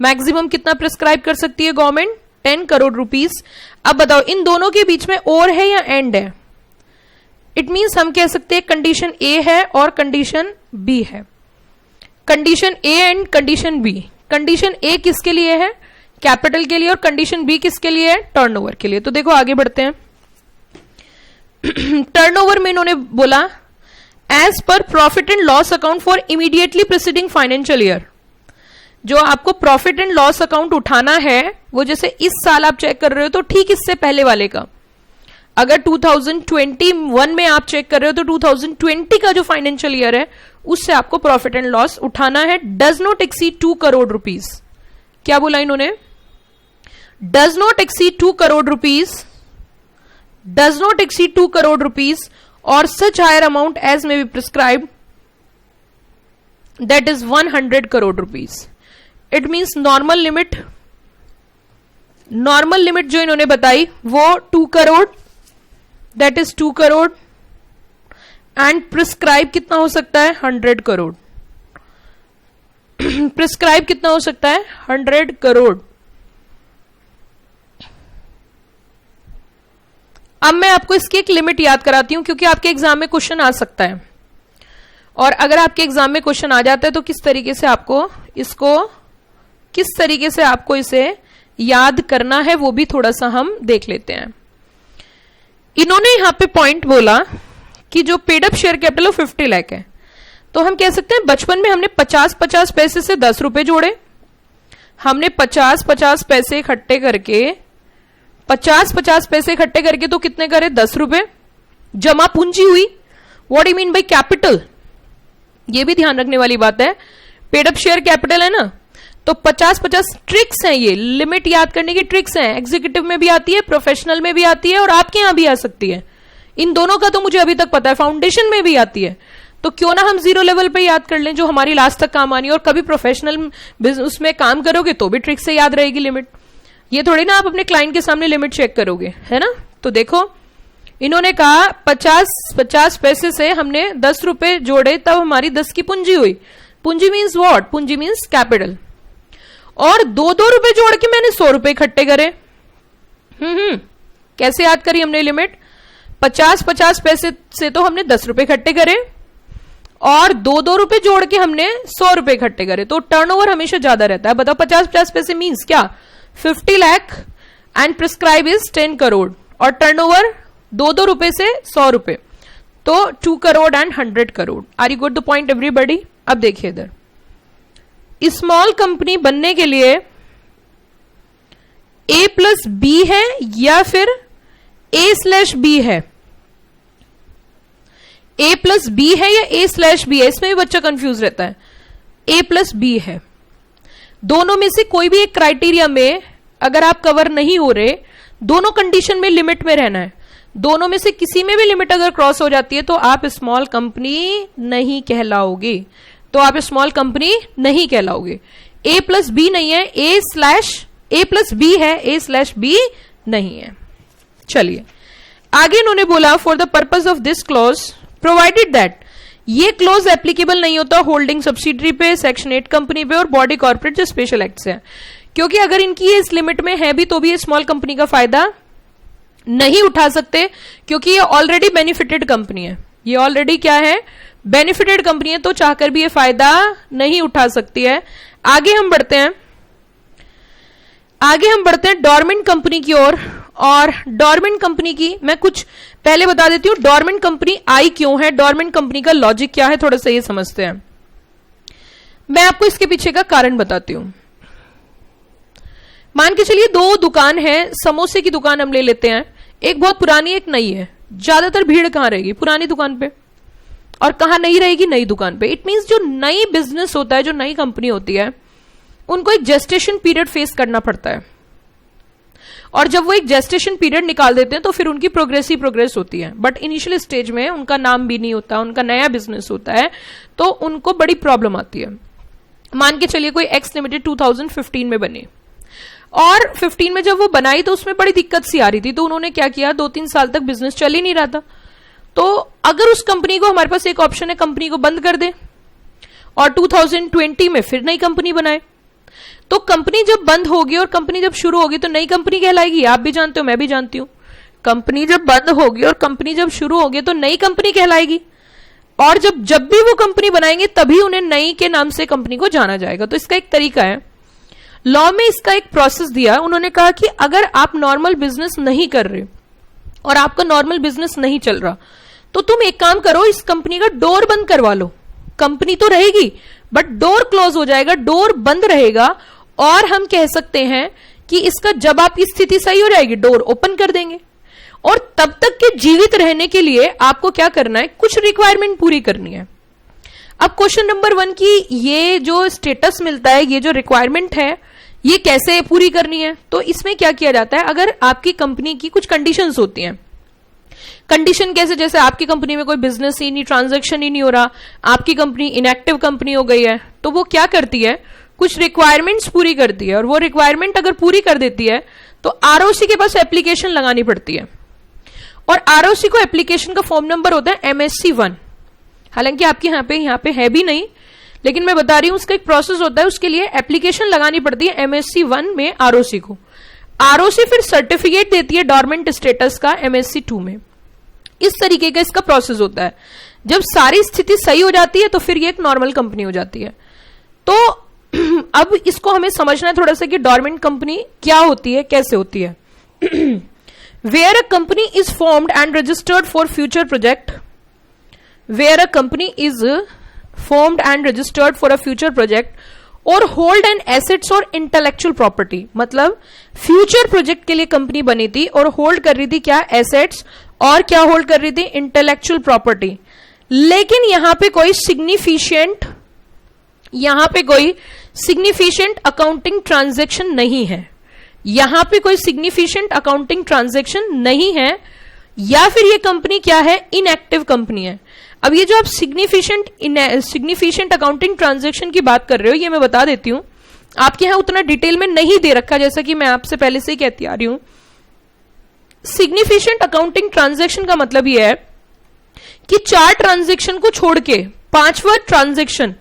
A: मैक्सिमम कितना प्रिस्क्राइब कर सकती है गवर्नमेंट, 10 करोड़ रुपीज। अब बताओ इन दोनों के बीच में और है या एंड है। इट मींस हम कह सकते हैं कंडीशन ए है और कंडीशन बी है। Condition A and condition B. Condition A किसके लिए है, कैपिटल के लिए, और कंडीशन बी किसके लिए है, टर्नओवर के लिए। तो देखो आगे बढ़ते हैं। टर्नओवर में इन्होंने बोला as per profit and loss account for immediately preceding financial year. जो आपको प्रॉफिट एंड लॉस अकाउंट उठाना है वो जैसे इस साल आप चेक कर रहे हो तो ठीक इससे पहले वाले का। अगर 2021 में आप चेक कर रहे हो तो 2020 का जो फाइनेंशियल ईयर है उससे आपको प्रॉफिट एंड लॉस उठाना है। Does not exceed 2 crore rupees. क्या बोला इन्होंने, does not exceed 2 crore rupees, does not exceed 2 crore rupees और सच हायर अमाउंट एज में be prescribe that is 100 crore rupees. It means normal limit जो इन्होंने बताई वो 2 crore, that is 2 crore, and prescribe कितना हो सकता है, 100 करोड़। प्रिस्क्राइब कितना हो सकता है, 100 करोड़। अब मैं आपको इसकी एक लिमिट याद कराती हूं क्योंकि आपके एग्जाम में क्वेश्चन आ सकता है, और अगर आपके एग्जाम में क्वेश्चन आ जाता है तो किस तरीके से आपको इसे याद करना है वो भी थोड़ा सा हम देख लेते हैं। इन्होंने यहां पे पॉइंट बोला कि जो paid up share capital 50 lakh है, तो हम कह सकते हैं बचपन में हमने 50-50 पैसे से 10 रुपए जोड़े। हमने 50-50 पैसे इकट्ठे करके 50-50 पैसे इकट्ठे करके तो कितने करे, 10 रुपए जमा पूंजी हुई। What you mean by capital, ये भी ध्यान रखने वाली बात है। पेड अप शेयर कैपिटल है ना, तो 50-50 ट्रिक्स हैं, ये लिमिट याद करने की ट्रिक्स हैं। एग्जीक्यूटिव में भी आती है, प्रोफेशनल में भी आती है, और आपके यहां भी आ सकती है। इन दोनों का तो मुझे अभी तक पता है, फाउंडेशन में भी आती है। तो क्यों ना हम 0 लेवल पे याद कर लें जो हमारी लास्ट तक काम आनी है, और कभी प्रोफेशनल बिजनेस में काम करोगे तो भी ट्रिक से याद रहेगी लिमिट। ये थोड़ी ना आप अपने क्लाइंट के सामने लिमिट चेक करोगे, है ना। तो देखो इन्होंने कहा 50-50 पैसे से हमने 10 रुपए जोड़े तब हमारी 10 की पूंजी हुई। पूंजी मीन्स व्हाट, पूंजी मीन्स कैपिटल। और 2-2 रुपए जोड़ के मैंने 100 रुपए इकट्ठे करे। कैसे याद करी हमने लिमिट, 50-50 पैसे से तो हमने 10 रुपए इकट्ठे करे और 2-2 रुपए जोड़ के हमने 100 रुपए इकट्ठे करे, तो टर्नओवर हमेशा ज्यादा रहता है। बताओ 50-50 पैसे मीन्स क्या, 50 lakh and prescribe is 10 crore, और टर्नओवर 2-2 रुपए से 100 रुपए, तो 2 crore and 100 crore. Are you got the point everybody. अब देखिए इधर, स्मॉल कंपनी बनने के लिए A+B है या फिर A/B है, A+B है या A/B है, इसमें भी बच्चा कंफ्यूज रहता है। ए प्लस बी है। दोनों में से कोई भी एक क्राइटेरिया में अगर आप कवर नहीं हो रहे, दोनों कंडीशन में लिमिट में रहना है, दोनों में से किसी में भी लिमिट अगर क्रॉस हो जाती है तो आप स्मॉल कंपनी नहीं कहलाओगे, तो आप स्मॉल कंपनी नहीं कहलाओगे। ए प्लस बी नहीं है, ए प्लस बी है, ए स्लैश बी नहीं है। चलिए आगे इन्होंने बोला for the purpose of this clause provided that, ये क्लॉज एप्लीकेबल नहीं होता होल्डिंग सब्सिडरी पे, सेक्शन 8 कंपनी पे और बॉडी कॉर्पोरेट जो स्पेशल एक्ट है, क्योंकि अगर इनकी इस लिमिट में है भी तो भी ये स्मॉल कंपनी का फायदा नहीं उठा सकते, क्योंकि ये ऑलरेडी बेनिफिटेड कंपनी है, ये ऑलरेडी क्या है, बेनिफिटेड कंपनी है, तो चाहकर भी ये फायदा नहीं उठा सकती है। आगे हम बढ़ते हैं डॉर्मेंट कंपनी की ओर। और डॉर्मेंट कंपनी की मैं कुछ पहले बता देती हूं, डॉर्मेंट कंपनी आई क्यों है, डॉर्मेंट कंपनी का लॉजिक क्या है, थोड़ा सा ये समझते हैं। मैं आपको इसके पीछे का कारण बताती हूं। मान के चलिए दो दुकान है, समोसे की दुकान हम ले लेते हैं, एक बहुत पुरानी एक नई है। ज्यादातर भीड़ कहां रहेगी, पुरानी दुकान पे, और कहां नहीं रहेगी, नई दुकान पे। इट मींस जो नई बिजनेस होता है, जो नई कंपनी होती है, उनको एक जेस्टेशन पीरियड फेस करना पड़ता है, और जब वो एक जेस्टेशन पीरियड निकाल देते हैं तो फिर उनकी प्रोग्रेस होती है। बट इनिशियल स्टेज में उनका नाम भी नहीं होता, उनका नया बिजनेस होता है, तो उनको बड़ी प्रॉब्लम आती है। मान के चलिए कोई एक्स लिमिटेड 2015 में बनी, और 15 में जब वो बनाई तो उसमें बड़ी दिक्कत सी आ रही थी, तो उन्होंने क्या किया, 2-3 साल तक बिजनेस चल ही नहीं रहा था। तो अगर उस कंपनी को, हमारे पास एक ऑप्शन है कंपनी को बंद कर दे और 2020 में फिर नई कंपनी बनाए, तो कंपनी जब बंद होगी और कंपनी जब शुरू होगी तो नई कंपनी कहलाएगी। आप भी जानते हो, मैं भी जानती हूं, कंपनी जब बंद होगी और कंपनी जब शुरू होगी तो नई कंपनी कहलाएगी, और जब भी वो कंपनी बनाएंगे तभी उन्हें नई के नाम से कंपनी को जाना जाएगा। तो इसका एक तरीका है, लॉ में इसका एक प्रोसेस दिया। उन्होंने कहा कि अगर आप नॉर्मल बिजनेस नहीं कर रहे और आपका नॉर्मल बिजनेस नहीं चल रहा, तो तुम एक काम करो, इस कंपनी का डोर बंद करवा लो। कंपनी तो रहेगी बट डोर क्लोज हो जाएगा, डोर बंद रहेगा, और हम कह सकते हैं कि इसका जब आपकी स्थिति सही हो जाएगी डोर ओपन कर देंगे। और तब तक के जीवित रहने के लिए आपको क्या करना है, कुछ रिक्वायरमेंट पूरी करनी है। अब क्वेश्चन नंबर 1 की ये जो स्टेटस मिलता है, ये जो रिक्वायरमेंट है, ये कैसे पूरी करनी है। तो इसमें क्या किया जाता है, अगर आपकी कंपनी की कुछ कंडीशंस होती हैं। कंडीशन कैसे, जैसे आपकी कंपनी में कोई बिजनेस ही नहीं, ट्रांजैक्शन ही नहीं हो रहा, आपकी कंपनी इनएक्टिव कंपनी हो गई है, तो वो क्या करती है, कुछ रिक्वायरमेंट्स पूरी करती है, और वो रिक्वायरमेंट अगर पूरी कर देती है तो आरओसी के पास एप्लीकेशन लगानी पड़ती है। और आरओसी को एप्लीकेशन का फॉर्म नंबर होता है MSC 1। हालांकि आपके यहाँ पे है भी नहीं, लेकिन मैं बता रही हूं उसका एक प्रोसेस होता है, उसके लिए एप्लीकेशन लगानी पड़ती है MSC 1 में आरओसी को। आरओसी फिर सर्टिफिकेट देती है डॉर्मेंट स्टेटस का MSC 2 में। इस तरीके का इसका प्रोसेस होता है। जब सारी स्थिति सही हो जाती है तो फिर ये एक नॉर्मल कंपनी हो जाती है। तो अब इसको हमें समझना है थोड़ा सा कि डॉर्मेंट कंपनी क्या होती है, कैसे होती है। Where a company is formed and registered for future project, where a company is formed and registered for a future project और होल्ड एंड एसेट्स और इंटेलेक्चुअल प्रॉपर्टी। मतलब फ्यूचर प्रोजेक्ट के लिए कंपनी बनी थी और होल्ड कर रही थी क्या, एसेट्स, और क्या होल्ड कर रही थी, इंटेलेक्चुअल प्रॉपर्टी। लेकिन यहां पे कोई सिग्निफिशिएंट अकाउंटिंग ट्रांजैक्शन नहीं है, यहां पे कोई सिग्निफिशिएंट अकाउंटिंग ट्रांजैक्शन नहीं है, या फिर ये कंपनी क्या है, इनएक्टिव कंपनी है। अब ये जो आप सिग्निफिशिएंट अकाउंटिंग ट्रांजैक्शन की बात कर रहे हो, ये मैं बता देती हूं, आपके यहां उतना डिटेल में नहीं दे रखा, जैसा कि मैं आपसे पहले से ही कहती आ रही हूं। सिग्निफिशिएंट अकाउंटिंग ट्रांजैक्शन का मतलब यह है कि 4 ट्रांजैक्शन को छोड़ के 5वां ट्रांजैक्शन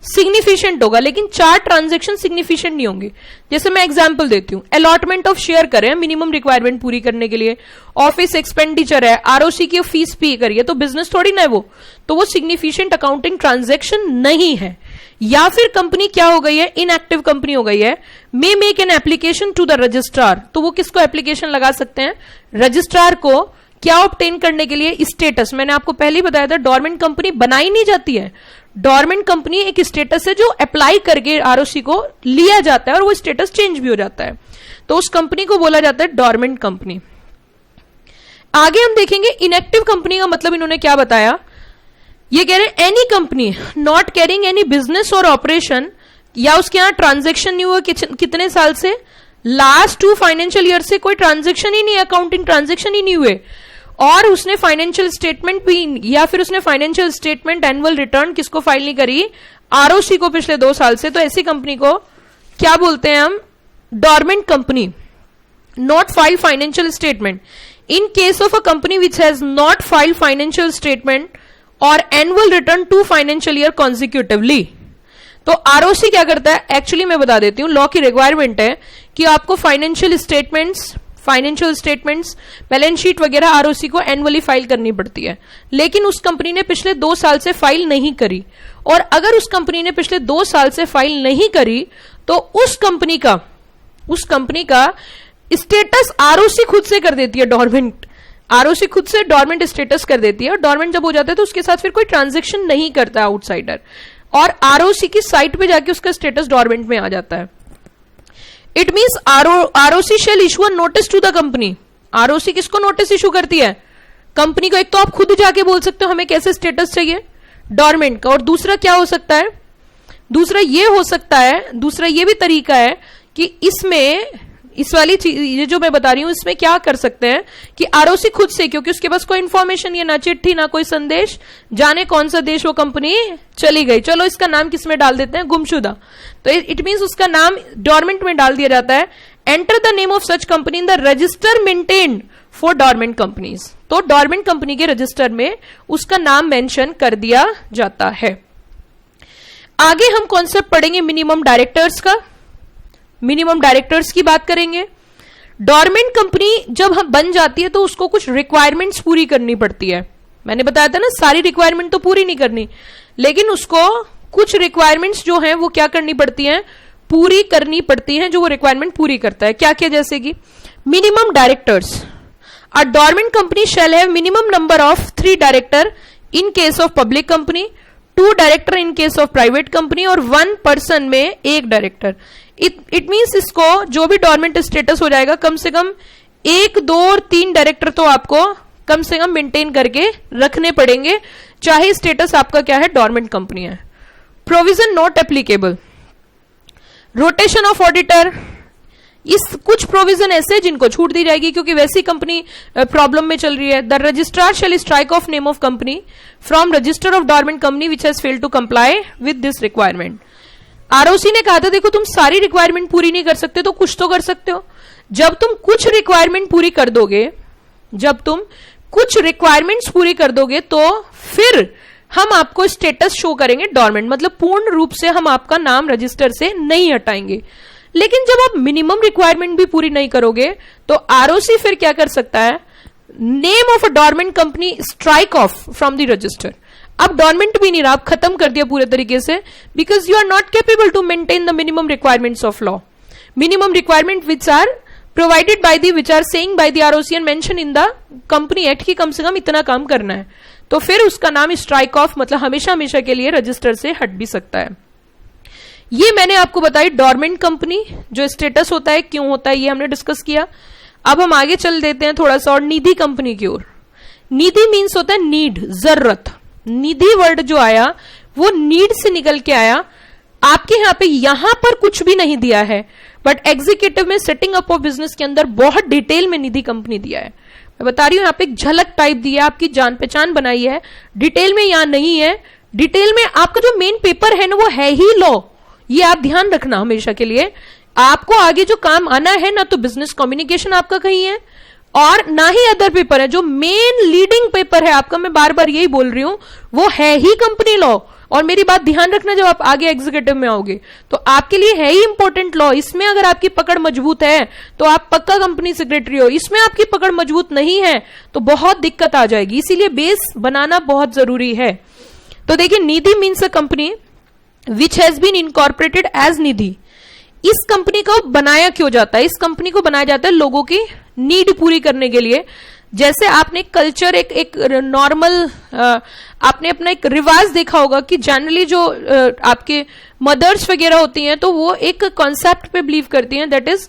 A: सिग्निफिशिएंट होगा, लेकिन 4 ट्रांजैक्शन सिग्निफिशिएंट नहीं होंगे। जैसे मैं एग्जांपल देती हूं, अलॉटमेंट ऑफ शेयर करें मिनिमम रिक्वायरमेंट पूरी करने के लिए, ऑफिस एक्सपेंडिचर है, आरओसी की फीस पे करिए, तो बिजनेस थोड़ी ना है वो, तो वो सिग्निफिशिएंट अकाउंटिंग ट्रांजैक्शन नहीं है। या फिर कंपनी क्या हो गई है, इनएक्टिव कंपनी हो गई है। May make an application to the registrar, तो वो किसको एप्लीकेशन लगा सकते हैं, रजिस्ट्रार को। क्या ऑब्टेन करने के लिए, स्टेटस। मैंने आपको पहले ही बताया था डॉर्मेंट कंपनी बनाई नहीं जाती है, डॉर्मेंट कंपनी एक स्टेटस है जो अप्लाई करके आरओसी को लिया जाता है और वो स्टेटस चेंज भी हो जाता है, तो उस कंपनी को बोला जाता है डॉर्मेंट कंपनी। आगे हम देखेंगे इनएक्टिव कंपनी का मतलब इन्होंने क्या बताया, ये कह रहे हैं any company not carrying any business और ऑपरेशन, या उसके यहां ट्रांजेक्शन नहीं हुआ कितने साल से, लास्ट 2 फाइनेंशियल ईयर से कोई ट्रांजेक्शन ही नहीं, अकाउंटिंग ट्रांजेक्शन ही नहीं हुए, और उसने फाइनेंशियल स्टेटमेंट भी, या फिर उसने फाइनेंशियल स्टेटमेंट एनुअल रिटर्न किसको फाइल नहीं करी, आरओसी को पिछले 2 साल से, तो ऐसी कंपनी को क्या बोलते हैं हम, dormant company, not file financial statement. In case of a company which has not file financial statement और annual return 2 financial year consecutively, तो आरओसी क्या करता है, एक्चुअली मैं बता देती हूं, लॉ की रिक्वायरमेंट है कि आपको फाइनेंशियल स्टेटमेंट्स, बैलेंस शीट वगैरह आरओसी को एनुअली फाइल करनी पड़ती है, लेकिन उस कंपनी ने पिछले 2 साल से फाइल नहीं करी, और अगर उस कंपनी ने पिछले 2 साल से फाइल नहीं करी तो उस कंपनी का स्टेटस आरओसी खुद से कर देती है, डॉर्मेंट, आरओसी खुद से डॉर्मेंट स्टेटस कर देती है, और डॉर्मेंट जब हो जाता है तो उसके साथ फिर कोई ट्रांजेक्शन नहीं करता आउटसाइडर, और आरओसी की साइट पे जाके उसका स्टेटस डॉर्मेंट में आ जाता है। It means ROC shall issue a notice to the company. ROC किसको नोटिस इशू करती है, कंपनी को। एक तो आप खुद जाके बोल सकते हो हमें कैसे स्टेटस चाहिए, डॉर्मेंट का, और दूसरा क्या हो सकता है, दूसरा ये भी तरीका है कि इसमें इस वाली चीज, ये जो मैं बता रही हूं, इसमें क्या कर सकते हैं कि आरओसी खुद से, क्योंकि उसके पास कोई इंफॉर्मेशन, ये ना चिट्ठी ना कोई संदेश, जाने कौन सा देश वो कंपनी चली गई, चलो इसका नाम किसमें डाल देते हैं, गुमशुदा, तो इट मींस उसका नाम डॉर्मेंट में डाल दिया जाता है। Enter the name of such company in the register maintained for dormant companies, तो डॉर्मेंट कंपनी के रजिस्टर में उसका नाम मेंशन कर दिया जाता है। आगे हम कॉन्सेप्ट पढ़ेंगे मिनिमम डायरेक्टर्स का, मिनिमम डायरेक्टर्स की बात करेंगे। डॉर्मेंट कंपनी जब हम बन जाती है तो उसको कुछ रिक्वायरमेंट्स पूरी करनी पड़ती है, मैंने बताया था ना, सारी रिक्वायरमेंट तो पूरी नहीं करनी, लेकिन उसको कुछ रिक्वायरमेंट्स जो हैं वो क्या करनी पड़ती हैं, पूरी करनी पड़ती हैं, जो वो रिक्वायरमेंट पूरी करता है। क्या क्या, जैसे कि minimum directors, a dormant company shall have minimum number of 3 director in case of public company, 2 director in case of private company, और 1 पर्सन में 1 डायरेक्टर। इट मीन्स इसको जो भी डॉर्मेंट स्टेटस हो जाएगा, कम से कम 1, 2 और 3 डायरेक्टर तो आपको कम से कम मेंटेन करके रखने पड़ेंगे, चाहे स्टेटस आपका क्या है, डॉर्मेंट कंपनी है। Provision not applicable, rotation of auditor, इस कुछ प्रोविजन ऐसे जिनको छूट दी जाएगी क्योंकि वैसी कंपनी प्रॉब्लम में चल रही है। The registrar shall strike off name of company from register of dormant company which has failed to comply with this requirement. ROC ने कहा था देखो तुम सारी रिक्वायरमेंट पूरी नहीं कर सकते तो कुछ तो कर सकते हो। जब तुम कुछ रिक्वायरमेंट पूरी कर दोगे, तो फिर हम आपको स्टेटस शो करेंगे डॉर्मेंट, मतलब पूर्ण रूप से हम आपका नाम रजिस्टर से नहीं हटाएंगे। लेकिन जब आप मिनिमम रिक्वायरमेंट भी पूरी नहीं करोगे तो आरओसी फिर क्या कर सकता है, name of a dormant company strike off from the register. अब डॉर्मेंट भी नहीं रहा, आप खत्म कर दिया पूरे तरीके से, because you are not capable to maintain the minimum requirements of law, minimum requirement which are provided by the, which are saying by the ROC and mention in the company act की कम से कम इतना काम करना है, तो फिर उसका नाम स्ट्राइक ऑफ, मतलब हमेशा हमेशा के लिए रजिस्टर से हट भी सकता है। ये मैंने आपको बताई डॉर्मेंट कंपनी, जो स्टेटस होता है क्यों होता है ये हमने डिस्कस किया। अब हम आगे चल देते हैं थोड़ा सा और निधि कंपनी की ओर। निधि मीन्स होता है नीड, जरूरत। निधि वर्ड जो आया वो नीड से निकल के आया। आपके यहां पर कुछ भी नहीं दिया है, बट एग्जीक्यूटिव में सेटिंग अप ऑफ बिजनेस के अंदर बहुत डिटेल में निधि कंपनी दिया है। मैं बता रही हूं, यहाँ पे एक झलक टाइप दी है, आपकी जान पहचान बनाई है, डिटेल में यहां नहीं है। डिटेल में आपका जो मेन पेपर है ना वो है ही लॉ, ये आप ध्यान रखना हमेशा के लिए। आपको आगे जो काम आना है ना तो बिजनेस कम्युनिकेशन आपका कहीं है और ना ही अदर पेपर है। जो मेन लीडिंग पेपर है आपका, मैं बार बार यही बोल रही हूं, वो है ही कंपनी लॉ। और मेरी बात ध्यान रखना, जब आप आगे एग्जीक्यूटिव में आओगे तो आपके लिए है ही इंपॉर्टेंट लॉ। इसमें अगर आपकी पकड़ मजबूत है तो आप पक्का कंपनी सेक्रेटरी हो, इसमें आपकी पकड़ मजबूत नहीं है तो बहुत दिक्कत आ जाएगी। इसीलिए बेस बनाना बहुत जरूरी है। तो देखिए, Nidhi means a company which has been incorporated as Nidhi. इस कंपनी को बनाया क्यों जाता है? इस कंपनी को बनाया जाता है लोगों की नीड पूरी करने के लिए। जैसे आपने कल्चर एक नॉर्मल आपने अपना एक रिवाज देखा होगा कि जनरली जो आपके मदर्स वगैरह होती हैं तो वो एक कॉन्सेप्ट पे बिलीव करती हैं, दैट इज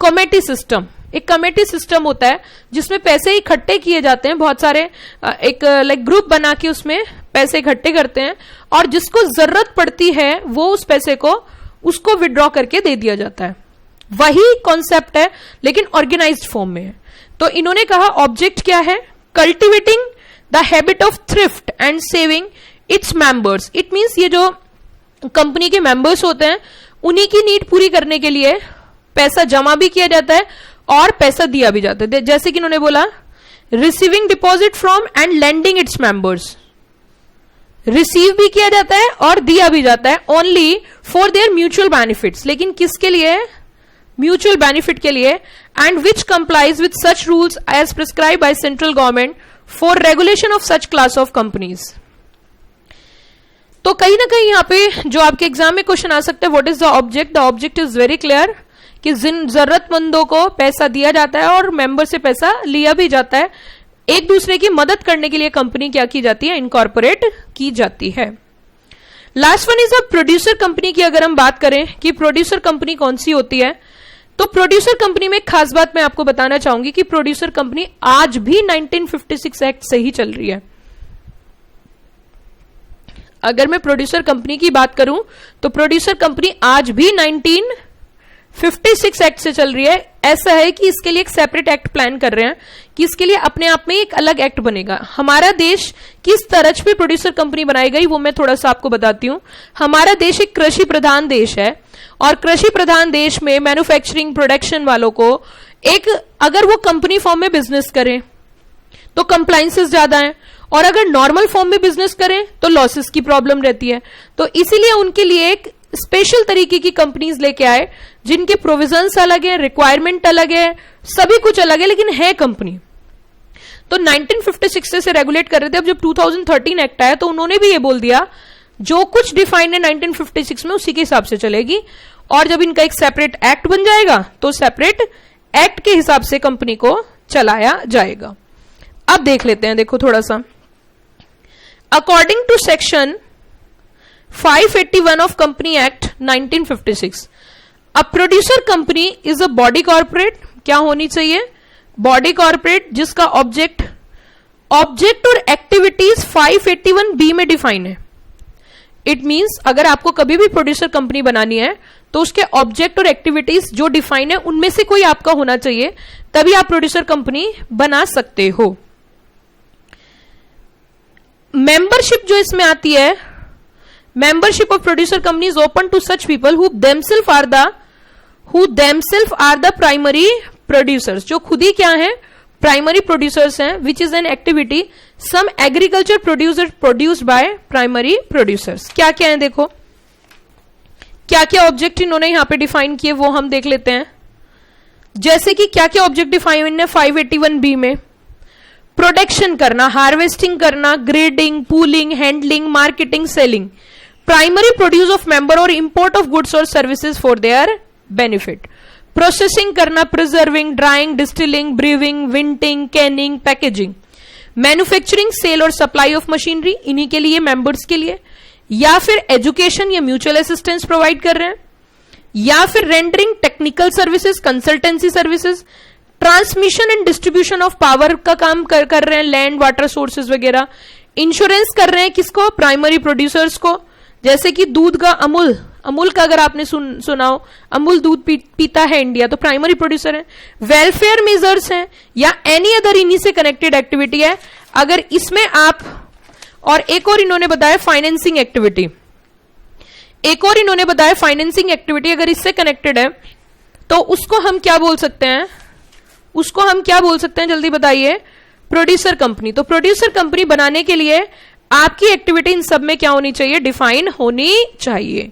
A: कमेटी सिस्टम। एक कमेटी सिस्टम होता है जिसमें पैसे इकट्ठे किए जाते हैं, बहुत सारे एक लाइक ग्रुप बना के उसमें पैसे इकट्ठे करते हैं और जिसको जरूरत पड़ती है वो उस पैसे को उसको विड्रॉ करके दे दिया जाता है। वही कॉन्सेप्ट है लेकिन ऑर्गेनाइज्ड फॉर्म में है। तो इन्होंने कहा ऑब्जेक्ट क्या है, cultivating the habit of thrift and saving it's members. It means ये जो कंपनी के मेंबर्स होते हैं उन्हीं की नीड पूरी करने के लिए पैसा जमा भी किया जाता है और पैसा दिया भी जाता है। जैसे कि इन्होंने बोला receiving deposit from and lending its members, receive भी किया जाता है और दिया भी जाता है only for their mutual benefits, लेकिन किसके लिए, म्यूचुअल बेनिफिट के लिए, and which complies with such rules as prescribe by central government for regulation of such class of companies. तो कहीं ना कहीं यहाँ पे जो आपके एग्जाम में क्वेश्चन आ सकता है, what is the object. The object is very clear कि जिन जरूरतमंदों को पैसा दिया जाता है और मेंबर से पैसा लिया भी जाता है, एक दूसरे की मदद करने के लिए कंपनी क्या की जाती है, इनकॉर्पोरेट की जाती है। Last one is a producer company की अगर हम बात करें कि प्रोड्यूसर कंपनी कौन सी होती है, तो प्रोड्यूसर कंपनी में एक खास बात मैं आपको बताना चाहूंगी कि प्रोड्यूसर कंपनी आज भी 1956 एक्ट से ही चल रही है। अगर मैं प्रोड्यूसर कंपनी की बात करूं तो प्रोड्यूसर कंपनी आज भी 1956 एक्ट से चल रही है। ऐसा है कि इसके लिए एक सेपरेट एक्ट प्लान कर रहे हैं कि इसके लिए अपने आप में एक अलग एक्ट बनेगा। हमारा देश किस तरह पे प्रोड्यूसर कंपनी बनाई गई वो मैं थोड़ा सा आपको बताती हूँ। हमारा देश एक कृषि प्रधान देश है और कृषि प्रधान देश में मैन्युफैक्चरिंग प्रोडक्शन वालों को एक अगर वो कंपनी फॉर्म में बिजनेस करें तो कंप्लायंसेस ज्यादा है और अगर नॉर्मल फॉर्म में बिजनेस करें तो लॉसेस की प्रॉब्लम रहती है। तो इसीलिए उनके लिए एक स्पेशल तरीके की कंपनीज लेके आए जिनके प्रोविजंस अलग है, रिक्वायरमेंट अलग है, सभी कुछ अलग है, लेकिन है कंपनी। तो 1956 से रेगुलेट कर रहे थे। अब जब 2013 एक्ट आया तो उन्होंने भी ये बोल दिया जो कुछ डिफाइंड है 1956 में उसी के हिसाब से चलेगी, और जब इनका एक सेपरेट एक्ट बन जाएगा तो सेपरेट एक्ट के हिसाब से कंपनी को चलाया जाएगा। अब देख लेते हैं, देखो थोड़ा सा, according to section 581 of company act 1956, a producer company is a body corporate. क्या होनी चाहिए, बॉडी कॉर्पोरेट जिसका ऑब्जेक्ट और एक्टिविटीज 581B में डिफाइन है। इट मींस अगर आपको कभी भी प्रोड्यूसर कंपनी बनानी है तो उसके ऑब्जेक्ट और एक्टिविटीज जो डिफाइन है उनमें से कोई आपका होना चाहिए, तभी आप प्रोड्यूसर कंपनी बना सकते हो। मेंबरशिप जो इसमें आती है, membership of producer company is open to such people who themselves are the primary producers, जो खुद ही क्या है, प्राइमरी प्रोड्यूसर्स हैं, which is an activity some agriculture producer produced by primary producers. क्या क्या है देखो, क्या क्या ऑब्जेक्ट इन्होंने यहां पे डिफाइन किए वो हम देख लेते हैं। जैसे कि क्या क्या ऑब्जेक्ट डिफाइन है 581B में, प्रोडक्शन करना, हार्वेस्टिंग करना, grading, pooling, handling, marketing, selling, primary produce of member और इंपोर्ट ऑफ गुड्स और services for their benefit, processing करना, preserving, drying, distilling, brewing, vinting, canning, packaging, manufacturing, sale और सप्लाई ऑफ मशीनरी, इन्हीं के लिए, मेंबर्स के लिए, या फिर एजुकेशन या म्यूचुअल असिस्टेंस प्रोवाइड कर रहे हैं, या फिर rendering technical services, consultancy services, transmission and distribution of power का काम कर रहे हैं, लैंड वाटर सोर्सेज वगैरह, इंश्योरेंस कर रहे हैं किसको, प्राइमरी प्रोड्यूसर्स को, जैसे कि दूध का अमूल का अगर आपने सुना हो, अमूल दूध पीता है इंडिया तो प्राइमरी प्रोड्यूसर है, वेलफेयर मेजर्स हैं या एनी अदर इन्हीं से कनेक्टेड एक्टिविटी है। अगर इसमें आप, और एक और इन्होंने बताया फाइनेंसिंग एक्टिविटी, अगर इससे कनेक्टेड है तो उसको हम क्या बोल सकते हैं, जल्दी बताइए, प्रोड्यूसर कंपनी। तो प्रोड्यूसर कंपनी बनाने के लिए आपकी एक्टिविटी इन सब में क्या होनी चाहिए, डिफाइन होनी चाहिए।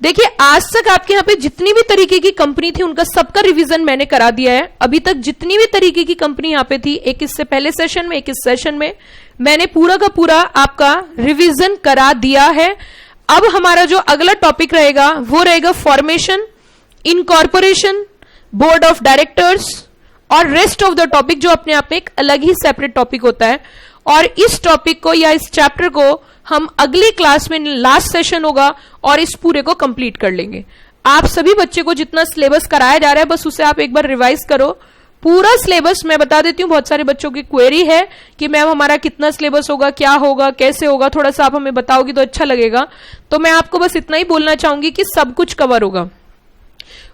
A: देखिए आज तक आपके यहाँ पे जितनी भी तरीके की कंपनी थी उनका सबका रिवीजन मैंने करा दिया है। अभी तक जितनी भी तरीके की कंपनी यहाँ पे थी, एक इससे पहले सेशन में, एक इस सेशन में, मैंने पूरा का पूरा आपका रिवीजन करा दिया है। अब हमारा जो अगला टॉपिक रहेगा वो रहेगा formation, incorporation, board of directors और रेस्ट ऑफ द टॉपिक, जो अपने आप में एक अलग ही सेपरेट टॉपिक होता है। और इस टॉपिक को या इस चैप्टर को हम अगली क्लास में, लास्ट सेशन होगा, और इस पूरे को कंप्लीट कर लेंगे। आप सभी बच्चे को जितना सिलेबस कराया जा रहा है बस उसे आप एक बार रिवाइज करो, पूरा सिलेबस मैं बता देती हूँ। बहुत सारे बच्चों की क्वेरी है कि मैम हमारा कितना सिलेबस होगा, क्या होगा, कैसे होगा, थोड़ा सा आप हमें बताओगी तो अच्छा लगेगा। तो मैं आपको बस इतना ही बोलना चाहूंगी कि सब कुछ कवर होगा।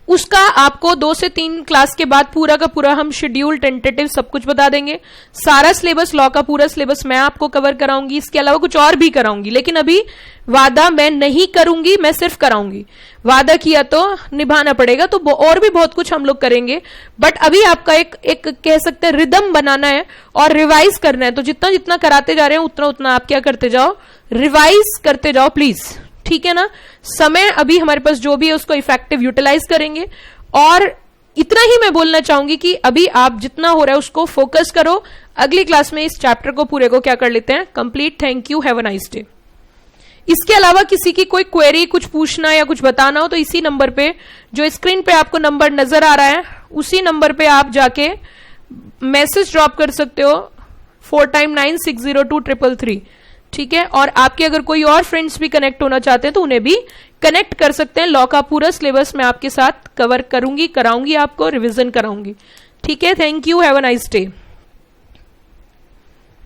A: उसका आपको 2 से 3 क्लास के बाद पूरा का पूरा हम शेड्यूल, टेंटेटिव सब कुछ बता देंगे। सारा सिलेबस, लॉ का पूरा सिलेबस मैं आपको कवर कराऊंगी। इसके अलावा कुछ और भी कराऊंगी, लेकिन अभी वादा मैं नहीं करूंगी, मैं सिर्फ कराऊंगी। वादा किया तो निभाना पड़ेगा। तो और भी बहुत कुछ हम लोग करेंगे, बट अभी आपका एक कह सकते हैं रिदम बनाना है और रिवाइज करना है। तो जितना जितना कराते जा रहे हैं उतना उतना आप क्या करते जाओ, रिवाइज करते जाओ प्लीज, ठीक है ना। समय अभी हमारे पास जो भी है उसको इफेक्टिव यूटिलाइज करेंगे। और इतना ही मैं बोलना चाहूंगी कि अभी आप जितना हो रहा है उसको फोकस करो। अगली क्लास में इस चैप्टर को पूरे को क्या कर लेते हैं, complete. Thank you, have a nice day. इसके अलावा किसी की कोई क्वेरी, कुछ पूछना या कुछ बताना हो तो इसी नंबर पे, जो स्क्रीन पे आपको नंबर नजर आ रहा है, उसी नंबर पे आप जाके मैसेज ड्रॉप कर सकते हो 4x960233, ठीक है। और आपके अगर कोई और फ्रेंड्स भी कनेक्ट होना चाहते हैं तो उन्हें भी कनेक्ट कर सकते हैं। लॉ का पूरा सिलेबस मैं आपके साथ कवर करूंगी, कराऊंगी, आपको रिवीजन कराऊंगी, ठीक है। Thank you, have a nice day.